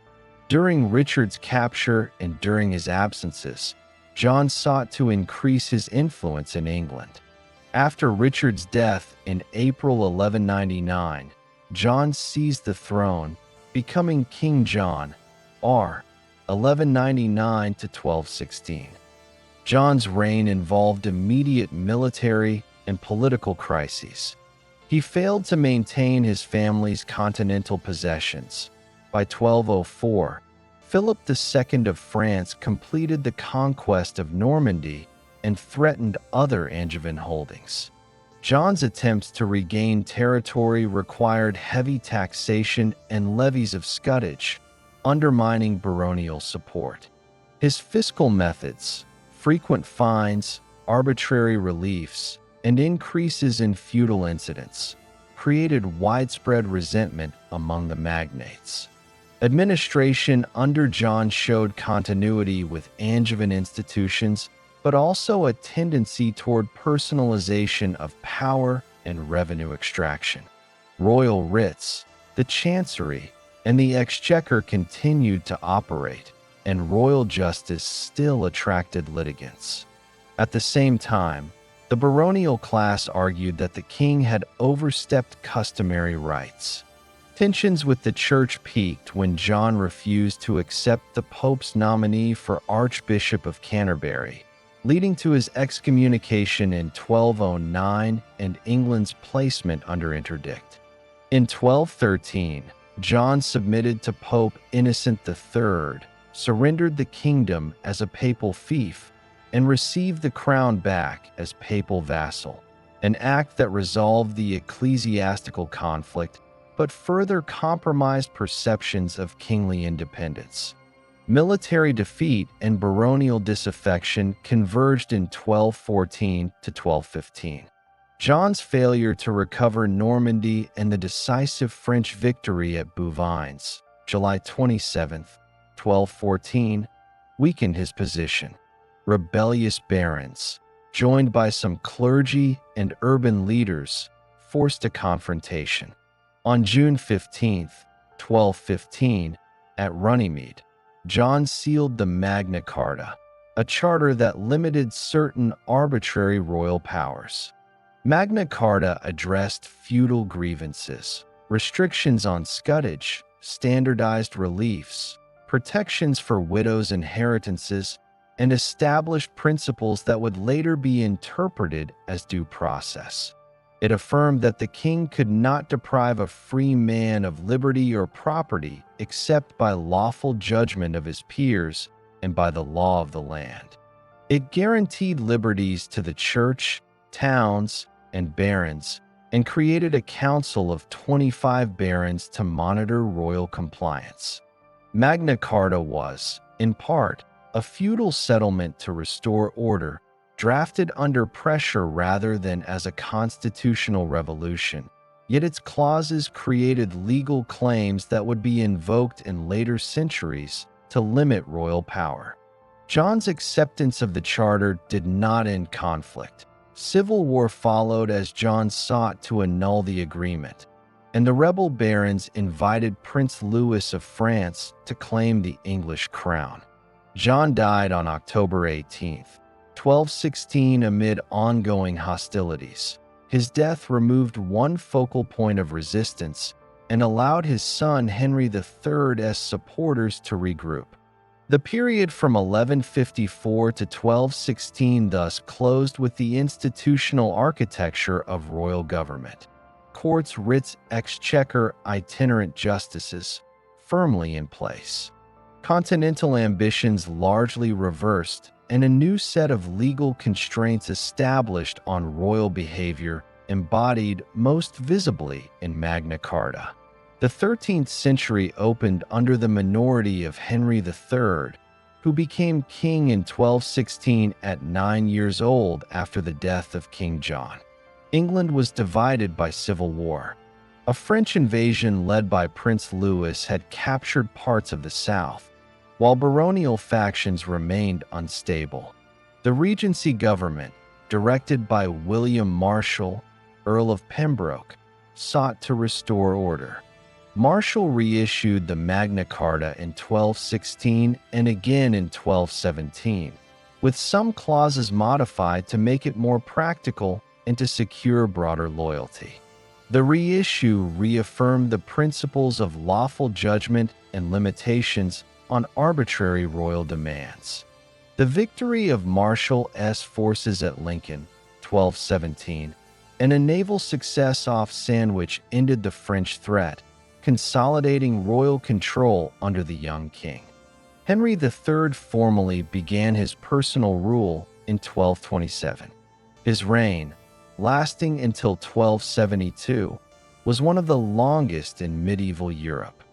During Richard's capture and during his absences, John sought to increase his influence in England. After Richard's death in April 1199, John seized the throne, becoming King John, R. 1199 to 1216. John's reign involved immediate military and political crises. He failed to maintain his family's continental possessions. By 1204, Philip II of France completed the conquest of Normandy and threatened other Angevin holdings. John's attempts to regain territory required heavy taxation and levies of scutage, undermining baronial support. His fiscal methods, frequent fines, arbitrary reliefs, and increases in feudal incidents, created widespread resentment among the magnates. Administration under John showed continuity with Angevin institutions, but also a tendency toward personalization of power and revenue extraction. Royal writs, the chancery, and the exchequer continued to operate, and royal justice still attracted litigants. At the same time, the baronial class argued that the king had overstepped customary rights. Tensions with the church peaked when John refused to accept the Pope's nominee for Archbishop of Canterbury, leading to his excommunication in 1209 and England's placement under interdict. In 1213, John submitted to Pope Innocent III, surrendered the kingdom as a papal fief, and received the crown back as papal vassal, an act that resolved the ecclesiastical conflict but further compromised perceptions of kingly independence. Military defeat and baronial disaffection converged in 1214 to 1215. John's failure to recover Normandy and the decisive French victory at Bouvines, July 27, 1214, weakened his position. Rebellious barons, joined by some clergy and urban leaders, forced a confrontation. On June 15, 1215, at Runnymede, John sealed the Magna Carta, a charter that limited certain arbitrary royal powers. Magna Carta addressed feudal grievances, restrictions on scutage, standardized reliefs, protections for widows' inheritances, and established principles that would later be interpreted as due process. It affirmed that the king could not deprive a free man of liberty or property except by lawful judgment of his peers and by the law of the land. It guaranteed liberties to the church, towns, and barons, and created a council of 25 barons to monitor royal compliance. Magna Carta was, in part, a feudal settlement to restore order, drafted under pressure rather than as a constitutional revolution, yet its clauses created legal claims that would be invoked in later centuries to limit royal power. John's acceptance of the charter did not end conflict. Civil war followed as John sought to annul the agreement, and the rebel barons invited Prince Louis of France to claim the English crown. John died on October 18, 1216, amid ongoing hostilities. His death removed one focal point of resistance and allowed his son Henry III's supporters to regroup. The period from 1154 to 1216 thus closed with the institutional architecture of royal government. Courts, writs, exchequer, itinerant justices, firmly in place. Continental ambitions largely reversed, and a new set of legal constraints established on royal behavior, embodied most visibly in Magna Carta. The 13th century opened under the minority of Henry III, who became king in 1216 at 9 years old after the death of King John. England was divided by civil war. A French invasion led by Prince Louis had captured parts of the south, while baronial factions remained unstable. The Regency government, directed by William Marshal, Earl of Pembroke, sought to restore order. Marshal reissued the Magna Carta in 1216 and again in 1217, with some clauses modified to make it more practical and to secure broader loyalty. The reissue reaffirmed the principles of lawful judgment and limitations on arbitrary royal demands. The victory of Marshall's forces at Lincoln, 1217, and a naval success off Sandwich ended the French threat, consolidating royal control under the young king. Henry III formally began his personal rule in 1227. His reign, lasting until 1272, was one of the longest in medieval Europe.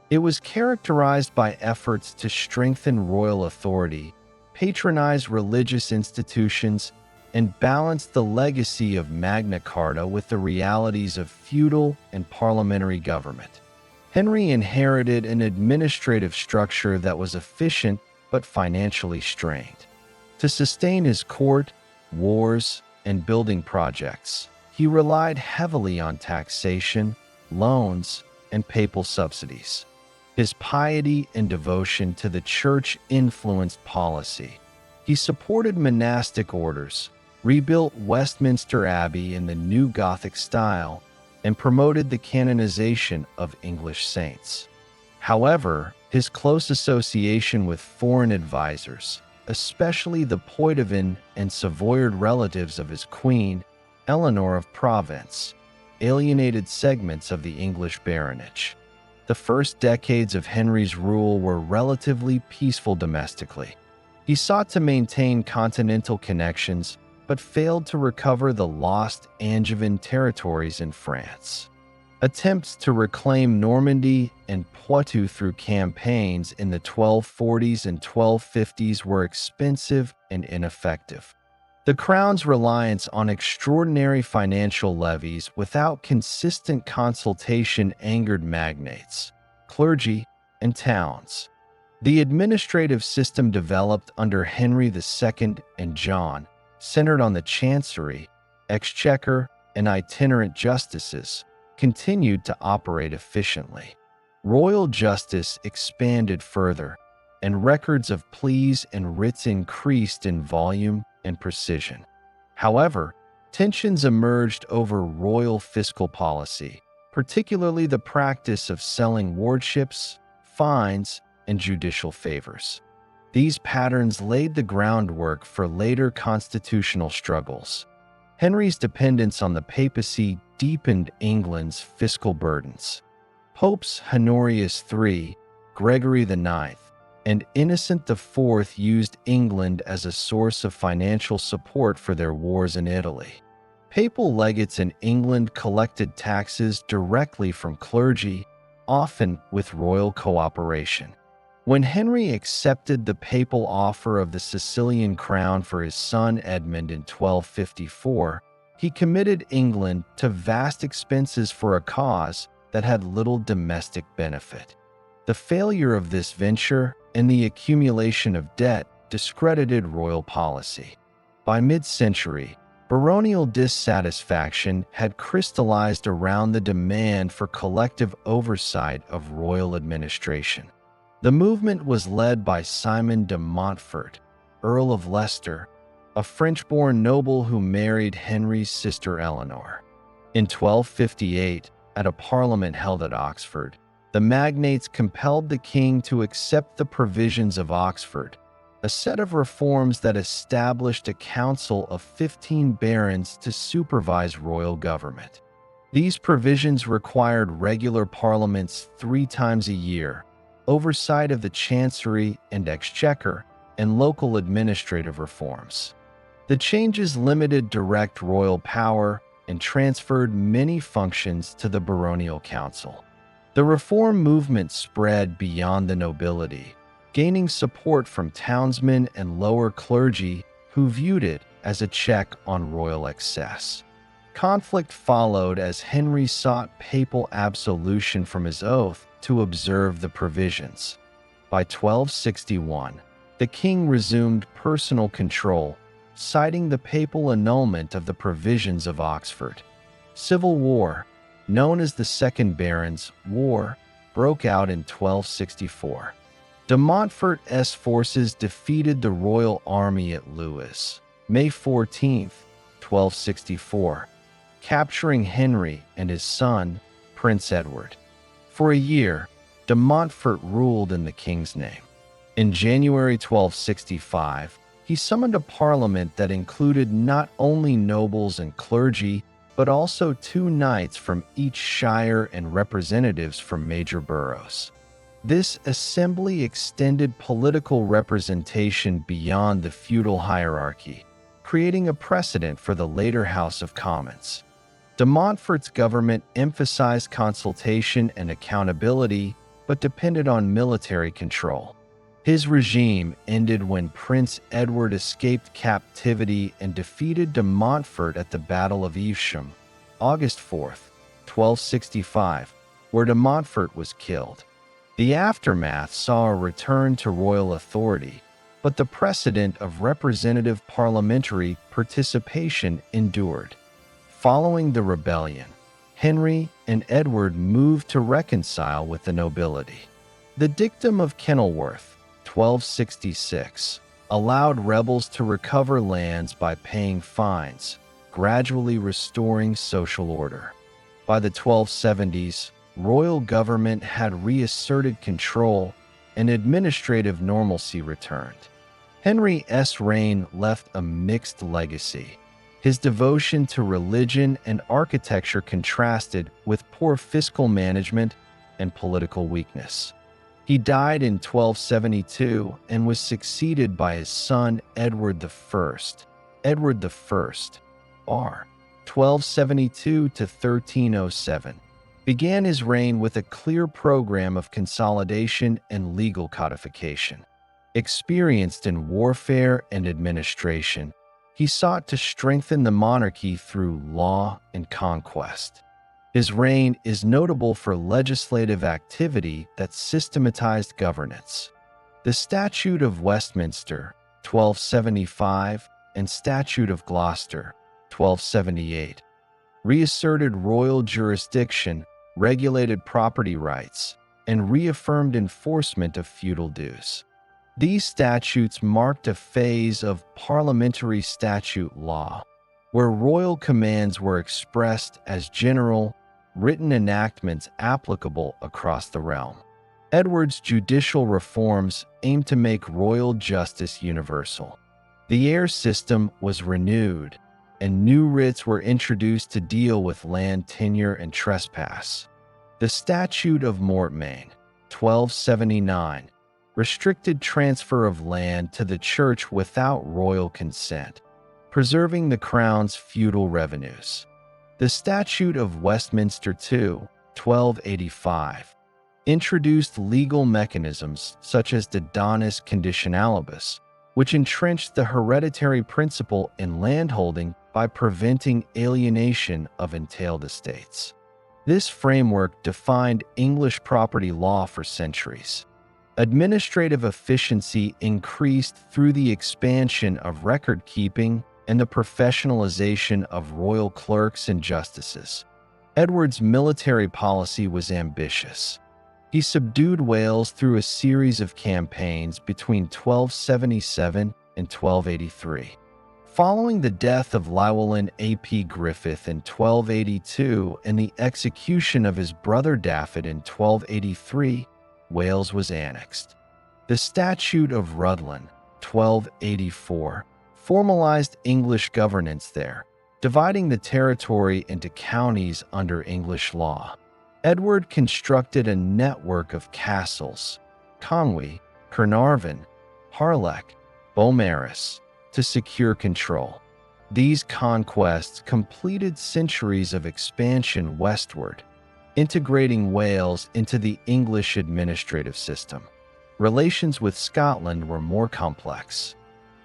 It was characterized by efforts to strengthen royal authority, patronize religious institutions, and balance the legacy of Magna Carta with the realities of feudal and parliamentary government. Henry inherited an administrative structure that was efficient but financially strained. To sustain his court, wars, and building projects, he relied heavily on taxation, loans, and papal subsidies. His piety and devotion to the church influenced policy. He supported monastic orders, rebuilt Westminster Abbey in the New Gothic style, and promoted the canonization of English saints. However, his close association with foreign advisors, especially the Poitevin and Savoyard relatives of his queen, Eleanor of Provence, alienated segments of the English baronage. The first decades of Henry's rule were relatively peaceful domestically. He sought to maintain continental connections, but failed to recover the lost Angevin territories in France. Attempts to reclaim Normandy and Poitou through campaigns in the 1240s and 1250s were expensive and ineffective. The crown's reliance on extraordinary financial levies without consistent consultation angered magnates, clergy, and towns. The administrative system developed under Henry II and John, centered on the chancery, exchequer, and itinerant justices, continued to operate efficiently. Royal justice expanded further, and records of pleas and writs increased in volume and precision. However, tensions emerged over royal fiscal policy, particularly the practice of selling wardships, fines, and judicial favors. These patterns laid the groundwork for later constitutional struggles. Henry's dependence on the papacy deepened England's fiscal burdens. Popes Honorius III, Gregory IX, and Innocent IV used England as a source of financial support for their wars in Italy. Papal legates in England collected taxes directly from clergy, often with royal cooperation. When Henry accepted the papal offer of the Sicilian crown for his son Edmund in 1254, he committed England to vast expenses for a cause that had little domestic benefit. The failure of this venture and the accumulation of debt discredited royal policy. By mid-century, baronial dissatisfaction had crystallized around the demand for collective oversight of royal administration. The movement was led by Simon de Montfort, Earl of Leicester, a French-born noble who married Henry's sister Eleanor. In 1258, at a parliament held at Oxford, the magnates compelled the king to accept the provisions of Oxford, a set of reforms that established a council of 15 barons to supervise royal government. These provisions required regular parliaments 3 times a year, oversight of the chancery and exchequer, and local administrative reforms. The changes limited direct royal power and transferred many functions to the baronial council. The reform movement spread beyond the nobility, gaining support from townsmen and lower clergy who viewed it as a check on royal excess. Conflict followed as Henry sought papal absolution from his oath to observe the provisions. By 1261, the king resumed personal control, citing the papal annulment of the provisions of Oxford. Civil war, known as the Second Barons' War, broke out in 1264. De Montfort's forces defeated the royal army at Lewes, May 14, 1264, capturing Henry and his son, Prince Edward. For a year, de Montfort ruled in the king's name. In January 1265, he summoned a parliament that included not only nobles and clergy, but also 2 knights from each shire and representatives from major boroughs. This assembly extended political representation beyond the feudal hierarchy, creating a precedent for the later House of Commons. De Montfort's government emphasized consultation and accountability, but depended on military control. His regime ended when Prince Edward escaped captivity and defeated de Montfort at the Battle of Evesham, August 4, 1265, where de Montfort was killed. The aftermath saw a return to royal authority, but the precedent of representative parliamentary participation endured. Following the rebellion, Henry and Edward moved to reconcile with the nobility. The Dictum of Kenilworth, 1266, allowed rebels to recover lands by paying fines, gradually restoring social order. By the 1270s, royal government had reasserted control and administrative normalcy returned. Henry's reign left a mixed legacy. His devotion to religion and architecture contrasted with poor fiscal management and political weakness. He died in 1272 and was succeeded by his son Edward I. Edward I, R. 1272 to 1307, began his reign with a clear program of consolidation and legal codification. Experienced in warfare and administration, he sought to strengthen the monarchy through law and conquest. His reign is notable for legislative activity that systematized governance. The Statute of Westminster, 1275, and Statute of Gloucester, 1278, reasserted royal jurisdiction, regulated property rights, and reaffirmed enforcement of feudal dues. These statutes marked a phase of parliamentary statute law, where royal commands were expressed as general, written enactments applicable across the realm. Edward's judicial reforms aimed to make royal justice universal. The heir system was renewed, and new writs were introduced to deal with land tenure and trespass. The Statute of Mortmain, 1279, restricted transfer of land to the church without royal consent, preserving the crown's feudal revenues. The Statute of Westminster II, 1285, introduced legal mechanisms such as the donus conditionalibus, which entrenched the hereditary principle in landholding by preventing alienation of entailed estates. This framework defined English property law for centuries. Administrative efficiency increased through the expansion of record-keeping and the professionalization of royal clerks and justices. Edward's military policy was ambitious. He subdued Wales through a series of campaigns between 1277 and 1283. Following the death of Llywelyn ap Griffith in 1282 and the execution of his brother Dafydd in 1283, Wales was annexed. The Statute of Rhuddlan, 1284, formalized English governance there, dividing the territory into counties under English law. Edward constructed a network of castles, Conwy, Carnarvon, Harlech, Beaumaris, to secure control. These conquests completed centuries of expansion westward, integrating Wales into the English administrative system. Relations with Scotland were more complex.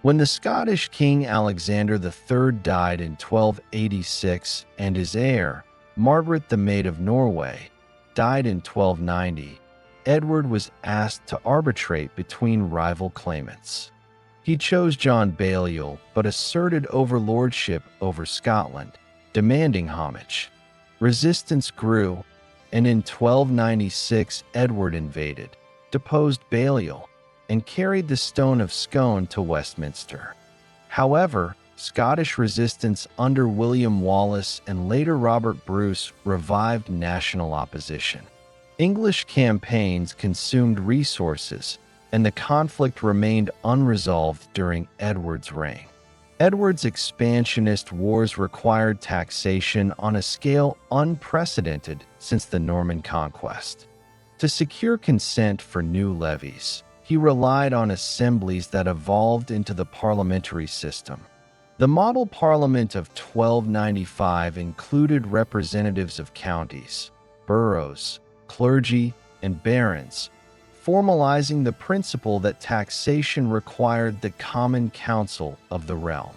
When the Scottish King Alexander III died in 1286 and his heir, Margaret the Maid of Norway, died in 1290, Edward was asked to arbitrate between rival claimants. He chose John Balliol but asserted overlordship over Scotland, demanding homage. Resistance grew, and in 1296 Edward invaded, deposed Balliol, and carried the Stone of Scone to Westminster. However, Scottish resistance under William Wallace and later Robert Bruce revived national opposition. English campaigns consumed resources, and the conflict remained unresolved during Edward's reign. Edward's expansionist wars required taxation on a scale unprecedented since the Norman Conquest. To secure consent for new levies, he relied on assemblies that evolved into the parliamentary system. The model parliament of 1295 included representatives of counties, boroughs, clergy, and barons, formalizing the principle that taxation required the common council of the realm.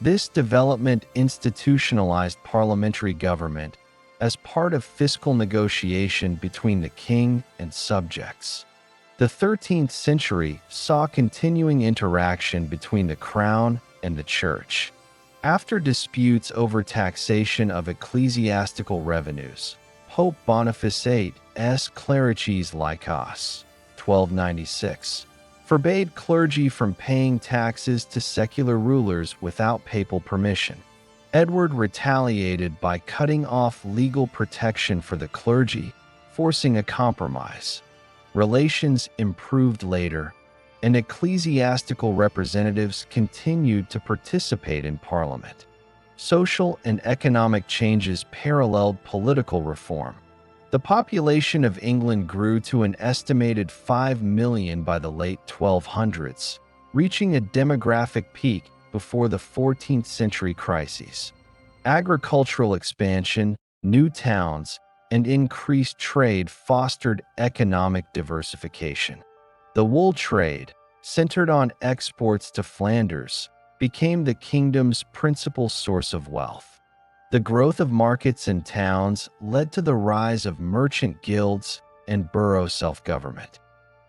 This development institutionalized parliamentary government as part of fiscal negotiation between the king and subjects. The 13th century saw continuing interaction between the crown and the church. After disputes over taxation of ecclesiastical revenues, Pope Boniface VIII's Clericis Laicos, 1296, forbade clergy from paying taxes to secular rulers without papal permission. Edward retaliated by cutting off legal protection for the clergy, forcing a compromise. Relations improved later, and ecclesiastical representatives continued to participate in Parliament. Social and economic changes paralleled political reform. The population of England grew to an estimated 5 million by the late 1200s, reaching a demographic peak before the 14th century crises. Agricultural expansion, new towns, and increased trade fostered economic diversification. The wool trade, centered on exports to Flanders, became the kingdom's principal source of wealth. The growth of markets and towns led to the rise of merchant guilds and borough self-government.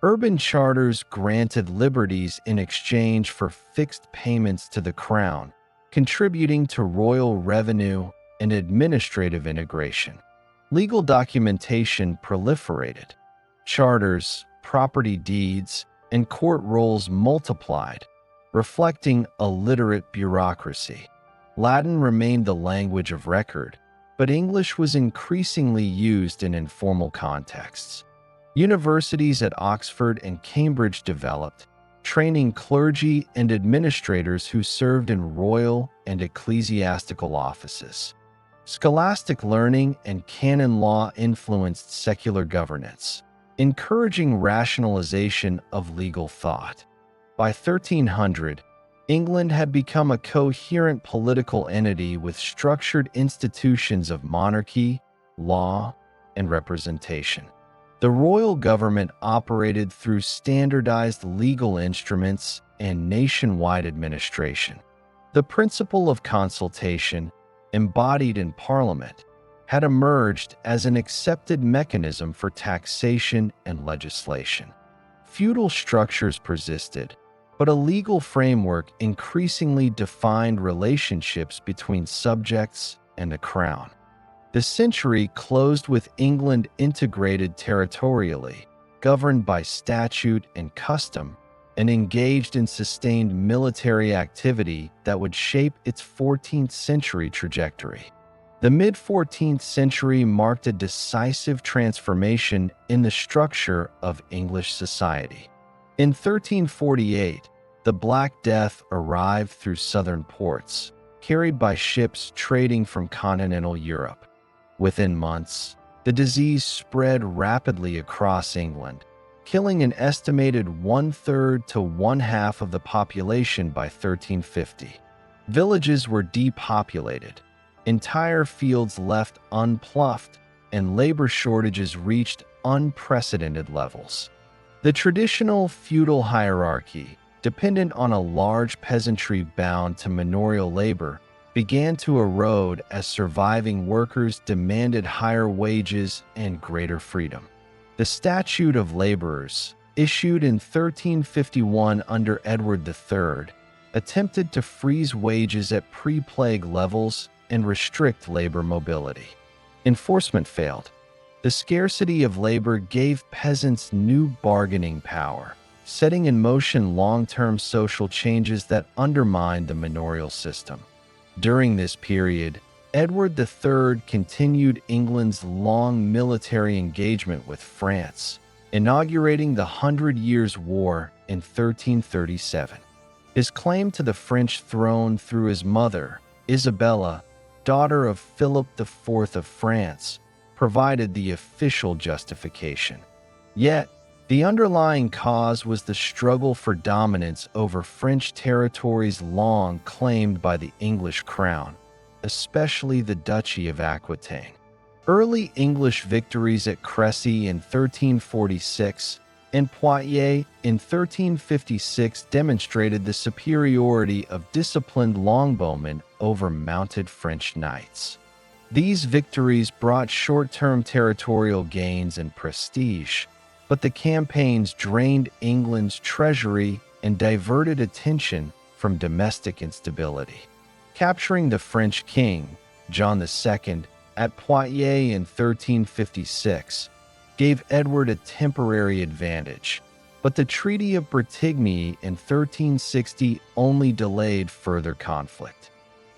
Urban charters granted liberties in exchange for fixed payments to the crown, contributing to royal revenue and administrative integration. Legal documentation proliferated. Charters, property deeds, and court roles multiplied, reflecting a literate bureaucracy. Latin remained the language of record, but English was increasingly used in informal contexts. Universities at Oxford and Cambridge developed, training clergy and administrators who served in royal and ecclesiastical offices. Scholastic learning and canon law influenced secular governance, encouraging rationalization of legal thought. By 1300, England had become a coherent political entity with structured institutions of monarchy, law, and representation. The royal government operated through standardized legal instruments and nationwide administration. The principle of consultation, embodied in Parliament, had emerged as an accepted mechanism for taxation and legislation. Feudal structures persisted, but a legal framework increasingly defined relationships between subjects and the crown. The century closed with England integrated territorially, governed by statute and custom, and engaged in sustained military activity that would shape its 14th century trajectory. The mid-14th century marked a decisive transformation in the structure of English society. In 1348, the Black Death arrived through southern ports, carried by ships trading from continental Europe. Within months, the disease spread rapidly across England, killing an estimated 1/3 to 1/2 of the population by 1350. Villages were depopulated, entire fields left unploughed, and labor shortages reached unprecedented levels. The traditional feudal hierarchy, dependent on a large peasantry bound to manorial labor, began to erode as surviving workers demanded higher wages and greater freedom. The Statute of Laborers, issued in 1351 under Edward III, attempted to freeze wages at pre-plague levels and restrict labor mobility. Enforcement failed. The scarcity of labor gave peasants new bargaining power, setting in motion long-term social changes that undermined the manorial system. During this period, Edward III continued England's long military engagement with France, inaugurating the Hundred Years' War in 1337. His claim to the French throne through his mother, Isabella, daughter of Philip IV of France, provided the official justification. Yet, the underlying cause was the struggle for dominance over French territories long claimed by the English crown, especially the Duchy of Aquitaine. Early English victories at Crécy in 1346 and Poitiers in 1356 demonstrated the superiority of disciplined longbowmen over mounted French knights. These victories brought short-term territorial gains and prestige, but the campaigns drained England's treasury and diverted attention from domestic instability. Capturing the French king, John II, at Poitiers in 1356 gave Edward a temporary advantage, but the Treaty of Bretigny in 1360 only delayed further conflict.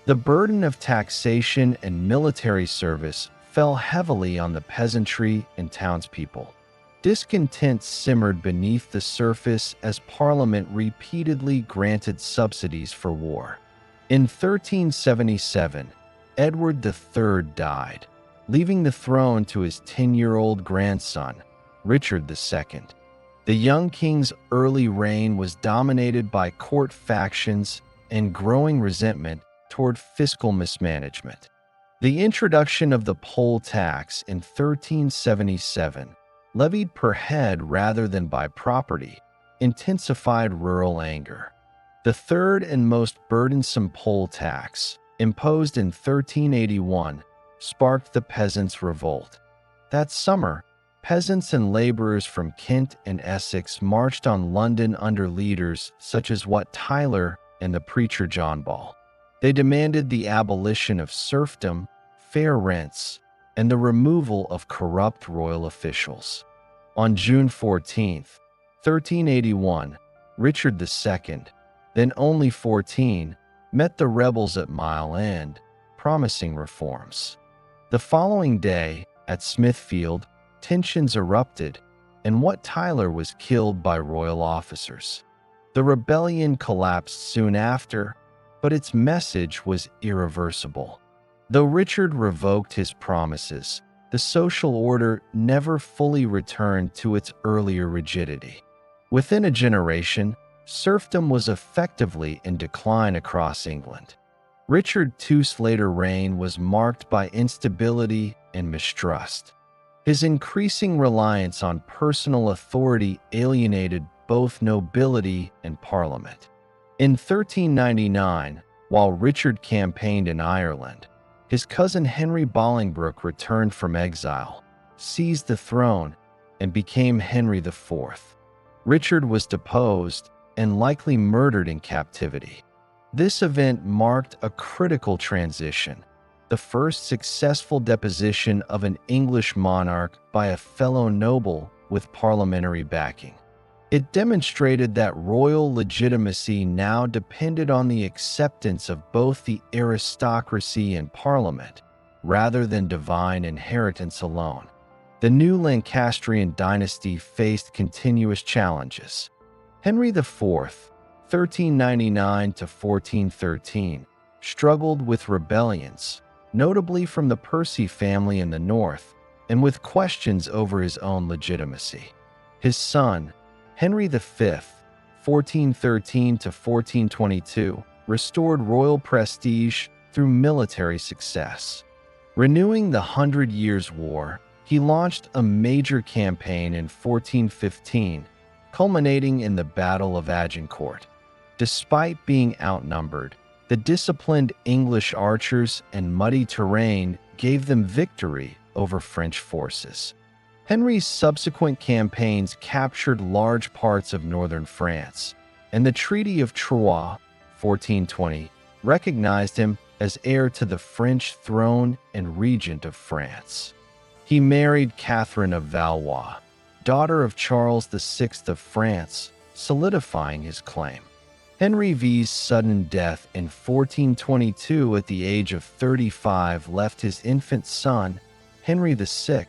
The burden of taxation and military service fell heavily on the peasantry and townspeople. Discontent simmered beneath the surface as Parliament repeatedly granted subsidies for war. In 1377, Edward III died, leaving the throne to his 10-year-old grandson, Richard II. The young king's early reign was dominated by court factions and growing resentment toward fiscal mismanagement. The introduction of the poll tax in 1377, levied per head rather than by property, intensified rural anger. The third and most burdensome poll tax, imposed in 1381, sparked the peasants' revolt. That summer, peasants and laborers from Kent and Essex marched on London under leaders such as Wat Tyler and the preacher John Ball. They demanded the abolition of serfdom, fair rents, and the removal of corrupt royal officials. On June 14, 1381, Richard II, then only 14, met the rebels at Mile End, promising reforms. The following day, at Smithfield, tensions erupted, and Wat Tyler was killed by royal officers. The rebellion collapsed soon after, but its message was irreversible. Though Richard revoked his promises, the social order never fully returned to its earlier rigidity. Within a generation, serfdom was effectively in decline across England. Richard II's later reign was marked by instability and mistrust. His increasing reliance on personal authority alienated both nobility and parliament. In 1399, while Richard campaigned in Ireland, his cousin Henry Bolingbroke returned from exile, seized the throne, and became Henry IV. Richard was deposed and likely murdered in captivity. This event marked a critical transition, the first successful deposition of an English monarch by a fellow noble with parliamentary backing. It demonstrated that royal legitimacy now depended on the acceptance of both the aristocracy and parliament, rather than divine inheritance alone. The new Lancastrian dynasty faced continuous challenges. Henry IV, 1399 to 1413, struggled with rebellions, notably from the Percy family in the north, and with questions over his own legitimacy. His son, Henry V, 1413 to 1422, restored royal prestige through military success. Renewing the Hundred Years' War, he launched a major campaign in 1415, culminating in the Battle of Agincourt. Despite being outnumbered, the disciplined English archers and muddy terrain gave them victory over French forces. Henry's subsequent campaigns captured large parts of northern France, and the Treaty of Troyes, 1420, recognized him as heir to the French throne and regent of France. He married Catherine of Valois, daughter of Charles VI of France, solidifying his claim. Henry V's sudden death in 1422 at the age of 35 left his infant son, Henry VI,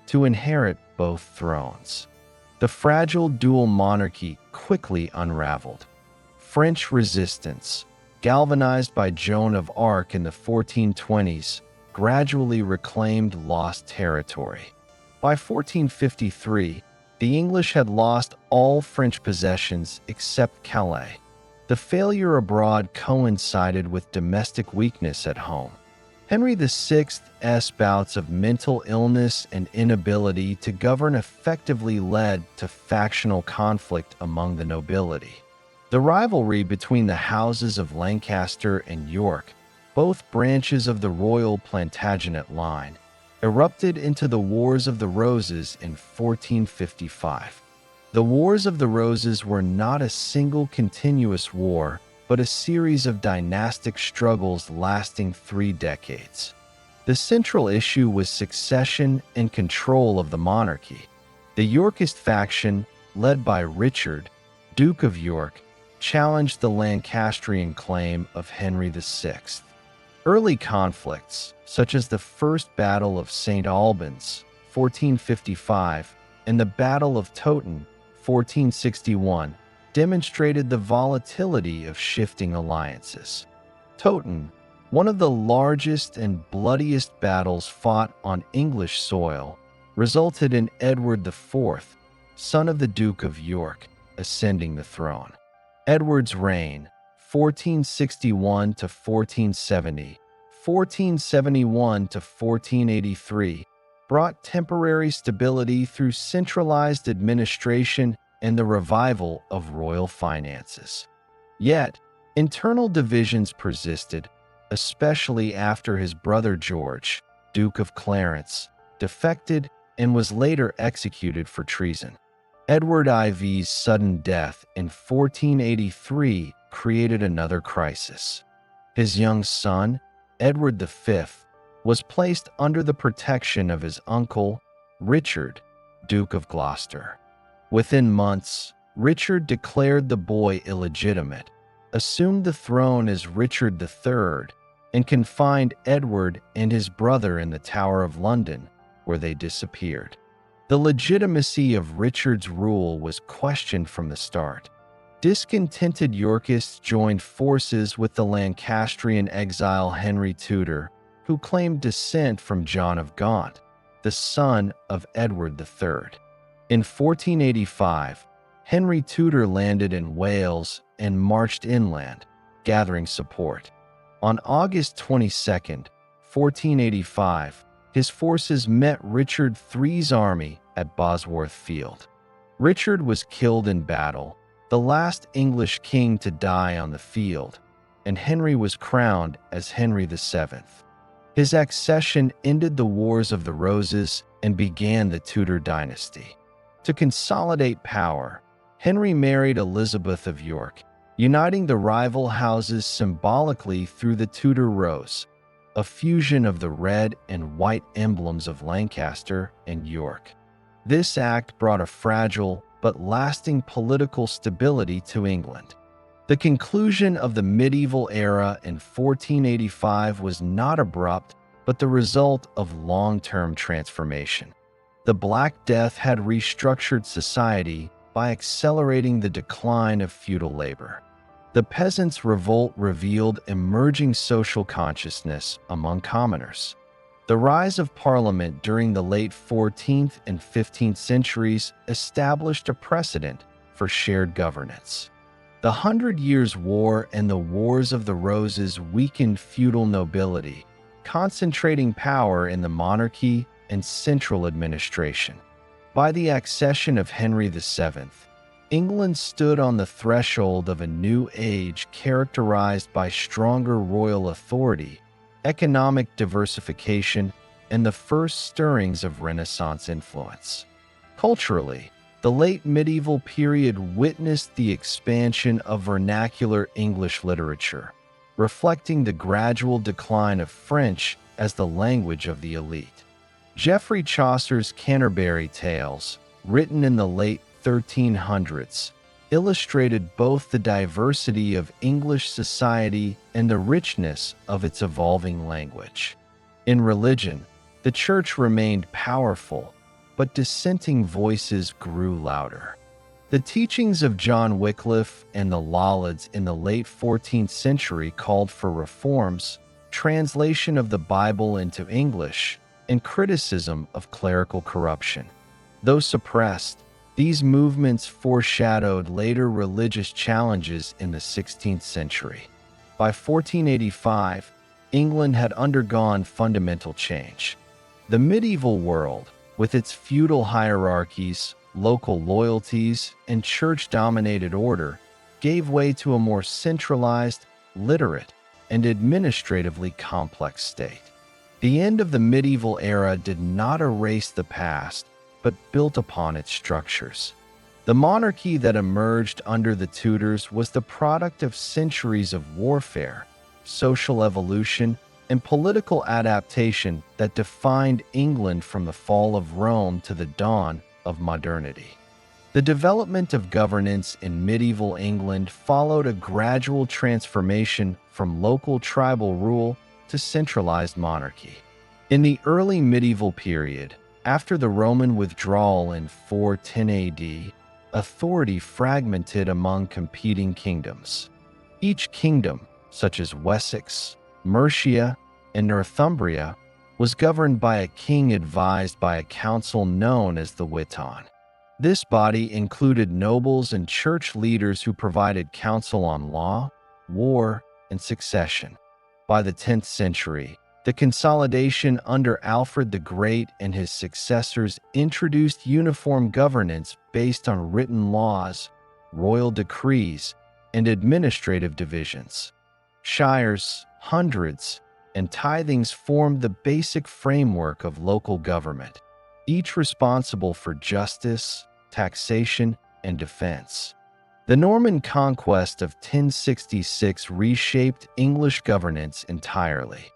to inherit both thrones. The fragile dual monarchy quickly unraveled. French resistance, galvanized by Joan of Arc in the 1420s, gradually reclaimed lost territory. By 1453, the English had lost all French possessions except Calais. The failure abroad coincided with domestic weakness at home. Henry VI's bouts of mental illness and inability to govern effectively led to factional conflict among the nobility. The rivalry between the houses of Lancaster and York, both branches of the royal Plantagenet line, erupted into the Wars of the Roses in 1455. The Wars of the Roses were not a single continuous war, but a series of dynastic struggles lasting 3 decades. The central issue was succession and control of the monarchy. The Yorkist faction, led by Richard, Duke of York, challenged the Lancastrian claim of Henry VI. Early conflicts, such as the First Battle of St. Albans, 1455, and the Battle of Towton, 1461, demonstrated the volatility of shifting alliances. Towton, one of the largest and bloodiest battles fought on English soil, resulted in Edward IV, son of the Duke of York, ascending the throne. Edward's reign, 1461 to 1470, 1471 to 1483, brought temporary stability through centralized administration and the revival of royal finances. Yet, internal divisions persisted, especially after his brother George, Duke of Clarence, defected and was later executed for treason. Edward IV's sudden death in 1483 created another crisis. His young son, Edward V, was placed under the protection of his uncle, Richard, Duke of Gloucester. Within months, Richard declared the boy illegitimate, assumed the throne as Richard III, and confined Edward and his brother in the Tower of London, where they disappeared. The legitimacy of Richard's rule was questioned from the start. Discontented Yorkists joined forces with the Lancastrian exile Henry Tudor, who claimed descent from John of Gaunt, the son of Edward III. In 1485, Henry Tudor landed in Wales and marched inland, gathering support. On August 22, 1485, his forces met Richard III's army at Bosworth Field. Richard was killed in battle, the last English king to die on the field, and Henry was crowned as Henry VII. His accession ended the Wars of the Roses and began the Tudor dynasty. To consolidate power, Henry married Elizabeth of York, uniting the rival houses symbolically through the Tudor rose, a fusion of the red and white emblems of Lancaster and York. This act brought a fragile but lasting political stability to England. The conclusion of the medieval era in 1485 was not abrupt, but the result of long-term transformation. The Black Death had restructured society by accelerating the decline of feudal labor. The Peasants' Revolt revealed emerging social consciousness among commoners. The rise of Parliament during the late 14th and 15th centuries established a precedent for shared governance. The Hundred Years' War and the Wars of the Roses weakened feudal nobility, concentrating power in the monarchy and central administration. By the accession of Henry VII, England stood on the threshold of a new age characterized by stronger royal authority, economic diversification, and the first stirrings of Renaissance influence. Culturally, the late medieval period witnessed the expansion of vernacular English literature, reflecting the gradual decline of French as the language of the elite. Geoffrey Chaucer's Canterbury Tales, written in the late 1300s, illustrated both the diversity of English society and the richness of its evolving language. In religion, the church remained powerful, but dissenting voices grew louder. The teachings of John Wycliffe and the Lollards in the late 14th century called for reforms, translation of the Bible into English, and criticism of clerical corruption. Though suppressed, these movements foreshadowed later religious challenges in the 16th century. By 1485, England had undergone fundamental change. The medieval world, with its feudal hierarchies, local loyalties, and church-dominated order, gave way to a more centralized, literate, and administratively complex state. The end of the medieval era did not erase the past, but built upon its structures. The monarchy that emerged under the Tudors was the product of centuries of warfare, social evolution, and political adaptation that defined England from the fall of Rome to the dawn of modernity. The development of governance in medieval England followed a gradual transformation from local tribal rule to centralized monarchy. In the early medieval period, after the Roman withdrawal in 410 AD, authority fragmented among competing kingdoms. Each kingdom, such as Wessex, Mercia, and Northumbria, was governed by a king advised by a council known as the Witan. This body included nobles and church leaders who provided counsel on law, war, and succession. By the 10th century, the consolidation under Alfred the Great and his successors introduced uniform governance based on written laws, royal decrees, and administrative divisions. Shires, hundreds, and tithings formed the basic framework of local government, each responsible for justice, taxation, and defense. The Norman Conquest of 1066 reshaped English governance entirely.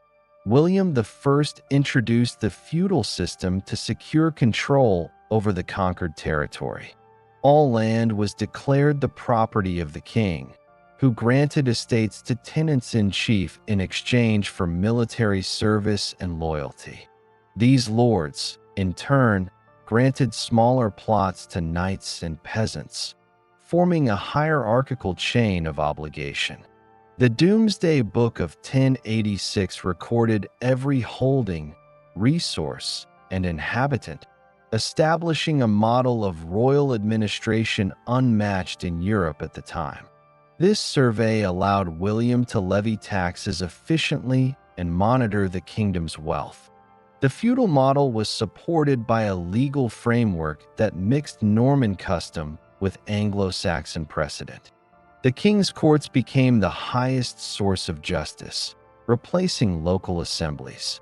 William I introduced the feudal system to secure control over the conquered territory. All land was declared the property of the king, who granted estates to tenants-in-chief in exchange for military service and loyalty. These lords, in turn, granted smaller plots to knights and peasants, forming a hierarchical chain of obligation. The Doomsday Book of 1086 recorded every holding, resource, and inhabitant, establishing a model of royal administration unmatched in Europe at the time. This survey allowed William to levy taxes efficiently and monitor the kingdom's wealth. The feudal model was supported by a legal framework that mixed Norman custom with Anglo-Saxon precedent. The king's courts became the highest source of justice, replacing local assemblies.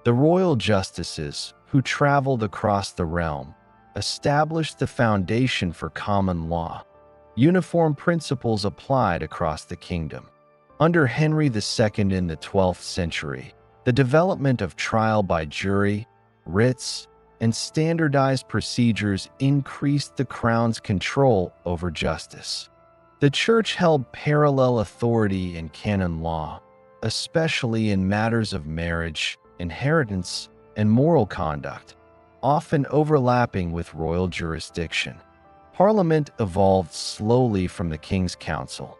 The royal justices, who traveled across the realm, established the foundation for common law. Uniform principles applied across the kingdom. Under Henry II in the 12th century, the development of trial by jury, writs, and standardized procedures increased the crown's control over justice. The church held parallel authority in canon law, especially in matters of marriage, inheritance, and moral conduct, often overlapping with royal jurisdiction. Parliament evolved slowly from the King's Council.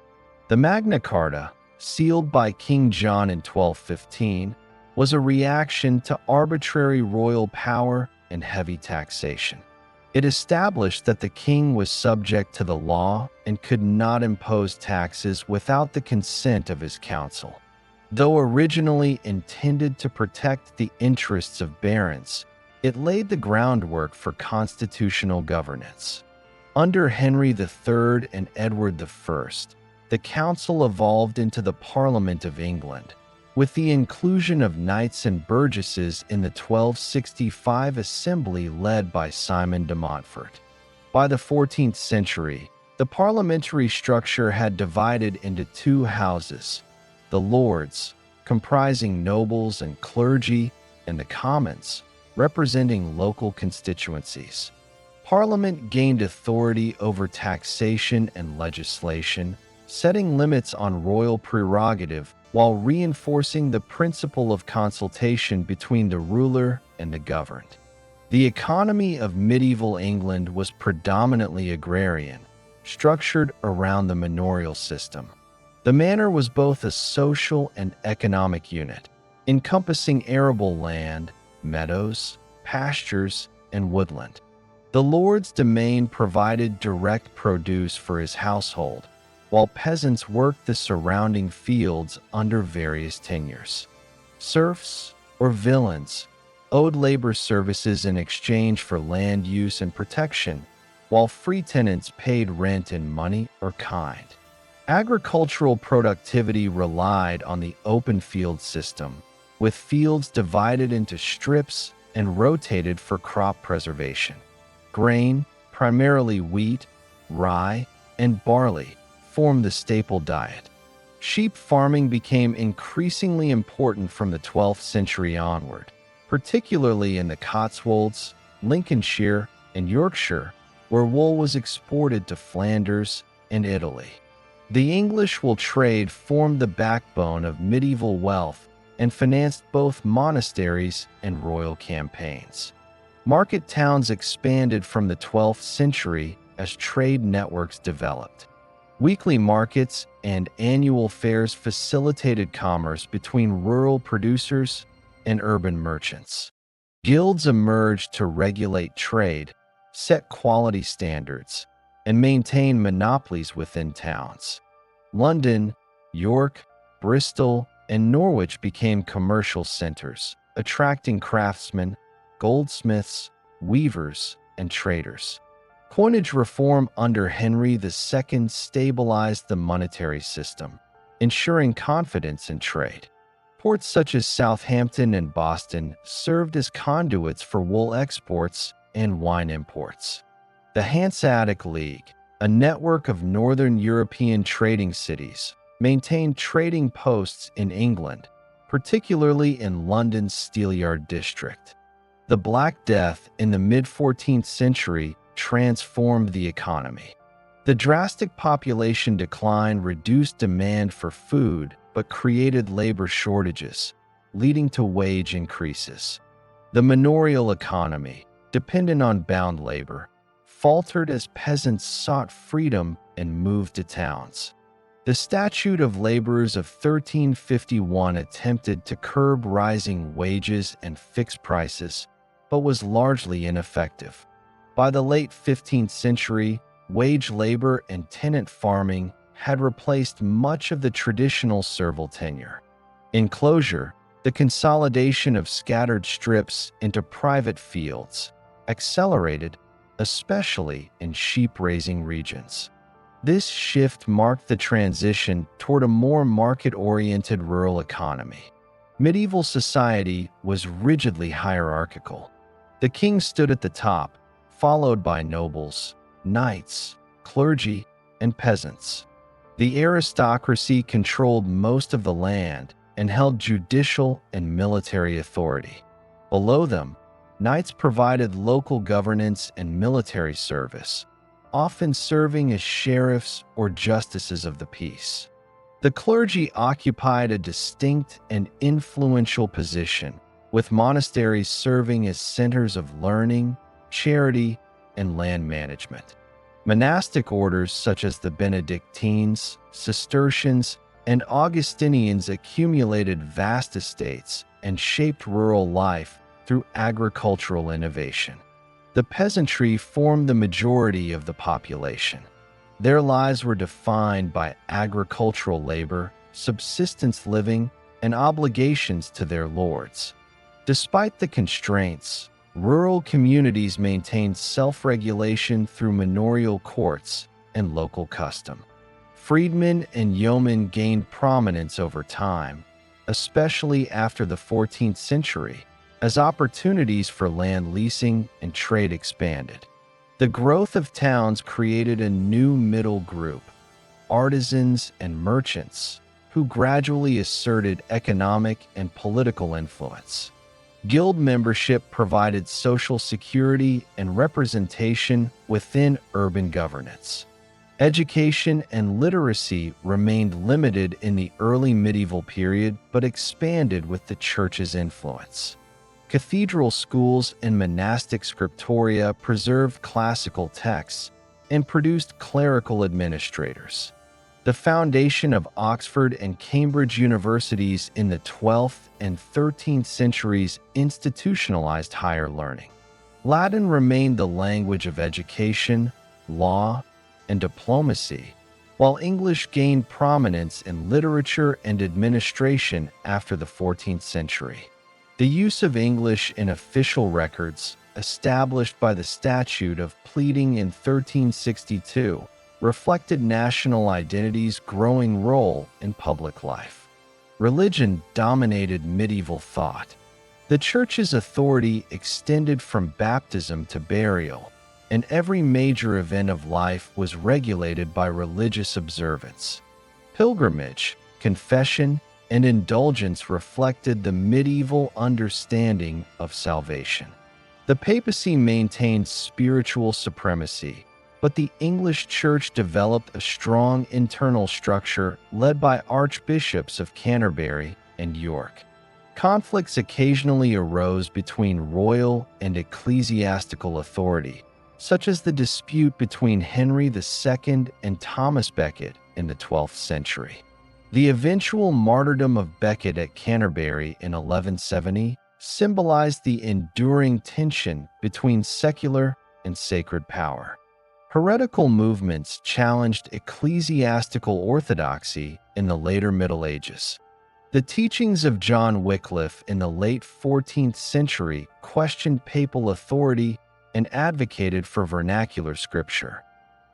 The Magna Carta, sealed by King John in 1215, was a reaction to arbitrary royal power and heavy taxation. It established that the king was subject to the law and could not impose taxes without the consent of his council. Though originally intended to protect the interests of barons, it laid the groundwork for constitutional governance. Under Henry III and Edward I, the council evolved into the Parliament of England, with the inclusion of knights and burgesses in the 1265 assembly led by Simon de Montfort. By the 14th century, the parliamentary structure had divided into two houses: the Lords, comprising nobles and clergy, and the Commons, representing local constituencies. Parliament gained authority over taxation and legislation, setting limits on royal prerogative while reinforcing the principle of consultation between the ruler and the governed. The economy of medieval England was predominantly agrarian, structured around the manorial system. The manor was both a social and economic unit, encompassing arable land, meadows, pastures, and woodland. The lord's domain provided direct produce for his household, while peasants worked the surrounding fields under various tenures. Serfs, or villeins, owed labor services in exchange for land use and protection, while free tenants paid rent in money or kind. Agricultural productivity relied on the open field system, with fields divided into strips and rotated for crop preservation. Grain, primarily wheat, rye, and barley, formed the staple diet. Sheep farming became increasingly important from the 12th century onward, particularly in the Cotswolds, Lincolnshire, and Yorkshire, where wool was exported to Flanders and Italy. The English wool trade formed the backbone of medieval wealth and financed both monasteries and royal campaigns. Market towns expanded from the 12th century as trade networks developed. Weekly markets and annual fairs facilitated commerce between rural producers and urban merchants. Guilds emerged to regulate trade, set quality standards, and maintain monopolies within towns. London, York, Bristol, and Norwich became commercial centers, attracting craftsmen, goldsmiths, weavers, and traders. Coinage reform under Henry II stabilized the monetary system, ensuring confidence in trade. Ports such as Southampton and Boston served as conduits for wool exports and wine imports. The Hanseatic League, a network of northern European trading cities, maintained trading posts in England, particularly in London's Steelyard district. The Black Death in the mid-14th century transformed the economy. The drastic population decline reduced demand for food but created labor shortages, leading to wage increases. The manorial economy, dependent on bound labor, faltered as peasants sought freedom and moved to towns. The Statute of Laborers of 1351 attempted to curb rising wages and fix prices, but was largely ineffective. By the late 15th century, wage labor and tenant farming had replaced much of the traditional servile tenure. Enclosure, the consolidation of scattered strips into private fields, accelerated, especially in sheep-raising regions. This shift marked the transition toward a more market-oriented rural economy. Medieval society was rigidly hierarchical. The king stood at the top, followed by nobles, knights, clergy, and peasants. The aristocracy controlled most of the land and held judicial and military authority. Below them, knights provided local governance and military service, often serving as sheriffs or justices of the peace. The clergy occupied a distinct and influential position, with monasteries serving as centers of learning, charity, and land management. Monastic orders such as the Benedictines, Cistercians, and Augustinians accumulated vast estates and shaped rural life through agricultural innovation. The peasantry formed the majority of the population. Their lives were defined by agricultural labor, subsistence living, and obligations to their lords. Despite the constraints, rural communities maintained self-regulation through manorial courts and local custom. Freedmen and yeomen gained prominence over time, especially after the 14th century, as opportunities for land leasing and trade expanded. The growth of towns created a new middle group, artisans and merchants, who gradually asserted economic and political influence. Guild membership provided social security and representation within urban governance. Education and literacy remained limited in the early medieval period but expanded with the church's influence. Cathedral schools and monastic scriptoria preserved classical texts and produced clerical administrators. The foundation of Oxford and Cambridge universities in the 12th and 13th centuries institutionalized higher learning. Latin remained the language of education, law, and diplomacy, while English gained prominence in literature and administration after the 14th century. The use of English in official records, established by the Statute of Pleading in 1362, reflected national identity's growing role in public life. Religion dominated medieval thought. The Church's authority extended from baptism to burial, and every major event of life was regulated by religious observance. Pilgrimage, confession, and indulgence reflected the medieval understanding of salvation. The papacy maintained spiritual supremacy, but the English Church developed a strong internal structure led by archbishops of Canterbury and York. Conflicts occasionally arose between royal and ecclesiastical authority, such as the dispute between Henry II and Thomas Becket in the 12th century. The eventual martyrdom of Becket at Canterbury in 1170 symbolized the enduring tension between secular and sacred power. Heretical movements challenged ecclesiastical orthodoxy in the later Middle Ages. The teachings of John Wycliffe in the late 14th century questioned papal authority and advocated for vernacular scripture.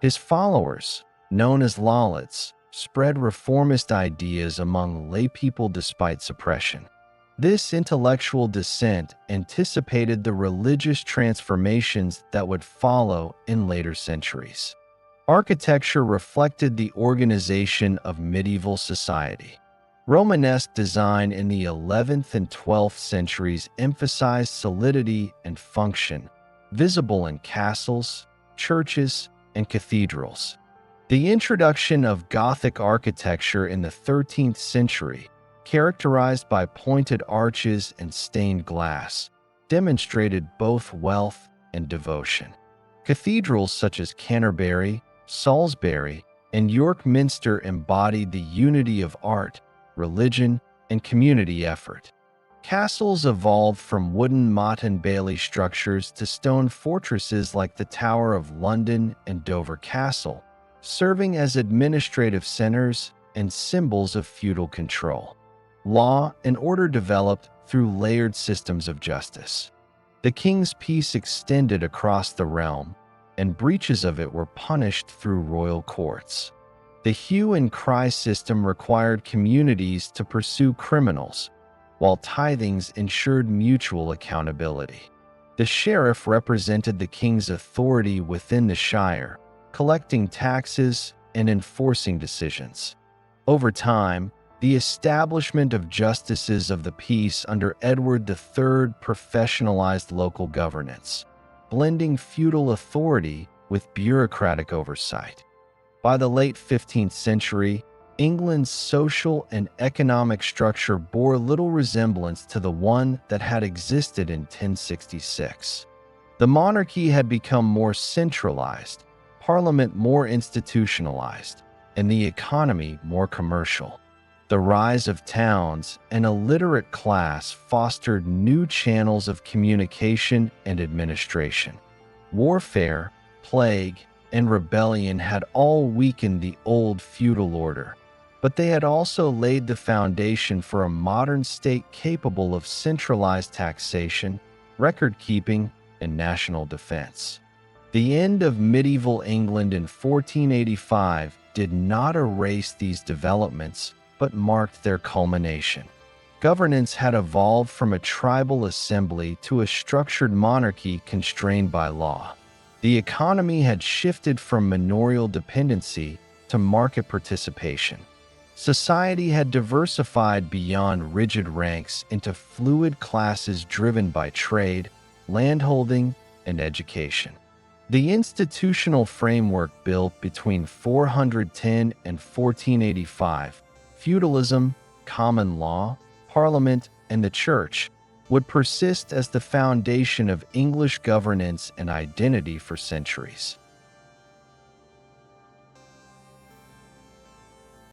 His followers, known as Lollards, spread reformist ideas among laypeople despite suppression. This intellectual dissent anticipated the religious transformations that would follow in later centuries. Architecture reflected the organization of medieval society. Romanesque design in the 11th and 12th centuries emphasized solidity and function, visible in castles, churches, and cathedrals. The introduction of Gothic architecture in the 13th century, characterized by pointed arches and stained glass, demonstrated both wealth and devotion. Cathedrals such as Canterbury, Salisbury, and York Minster embodied the unity of art, religion, and community effort. Castles evolved from wooden motte and bailey structures to stone fortresses like the Tower of London and Dover Castle, serving as administrative centers and symbols of feudal control. Law and order developed through layered systems of justice. The king's peace extended across the realm, and breaches of it were punished through royal courts. The hue and cry system required communities to pursue criminals, while tithings ensured mutual accountability. The sheriff represented the king's authority within the shire, collecting taxes and enforcing decisions. Over time, the establishment of justices of the peace under Edward III professionalized local governance, blending feudal authority with bureaucratic oversight. By the late 15th century, England's social and economic structure bore little resemblance to the one that had existed in 1066. The monarchy had become more centralized, parliament more institutionalized, and the economy more commercial. The rise of towns and a literate class fostered new channels of communication and administration. Warfare, plague, and rebellion had all weakened the old feudal order, but they had also laid the foundation for a modern state capable of centralized taxation, record-keeping, and national defense. The end of medieval England in 1485 did not erase these developments, but marked their culmination. Governance had evolved from a tribal assembly to a structured monarchy constrained by law. The economy had shifted from manorial dependency to market participation. Society had diversified beyond rigid ranks into fluid classes driven by trade, landholding, and education. The institutional framework built between 410 and 1485, feudalism, common law, parliament, and the church, would persist as the foundation of English governance and identity for centuries.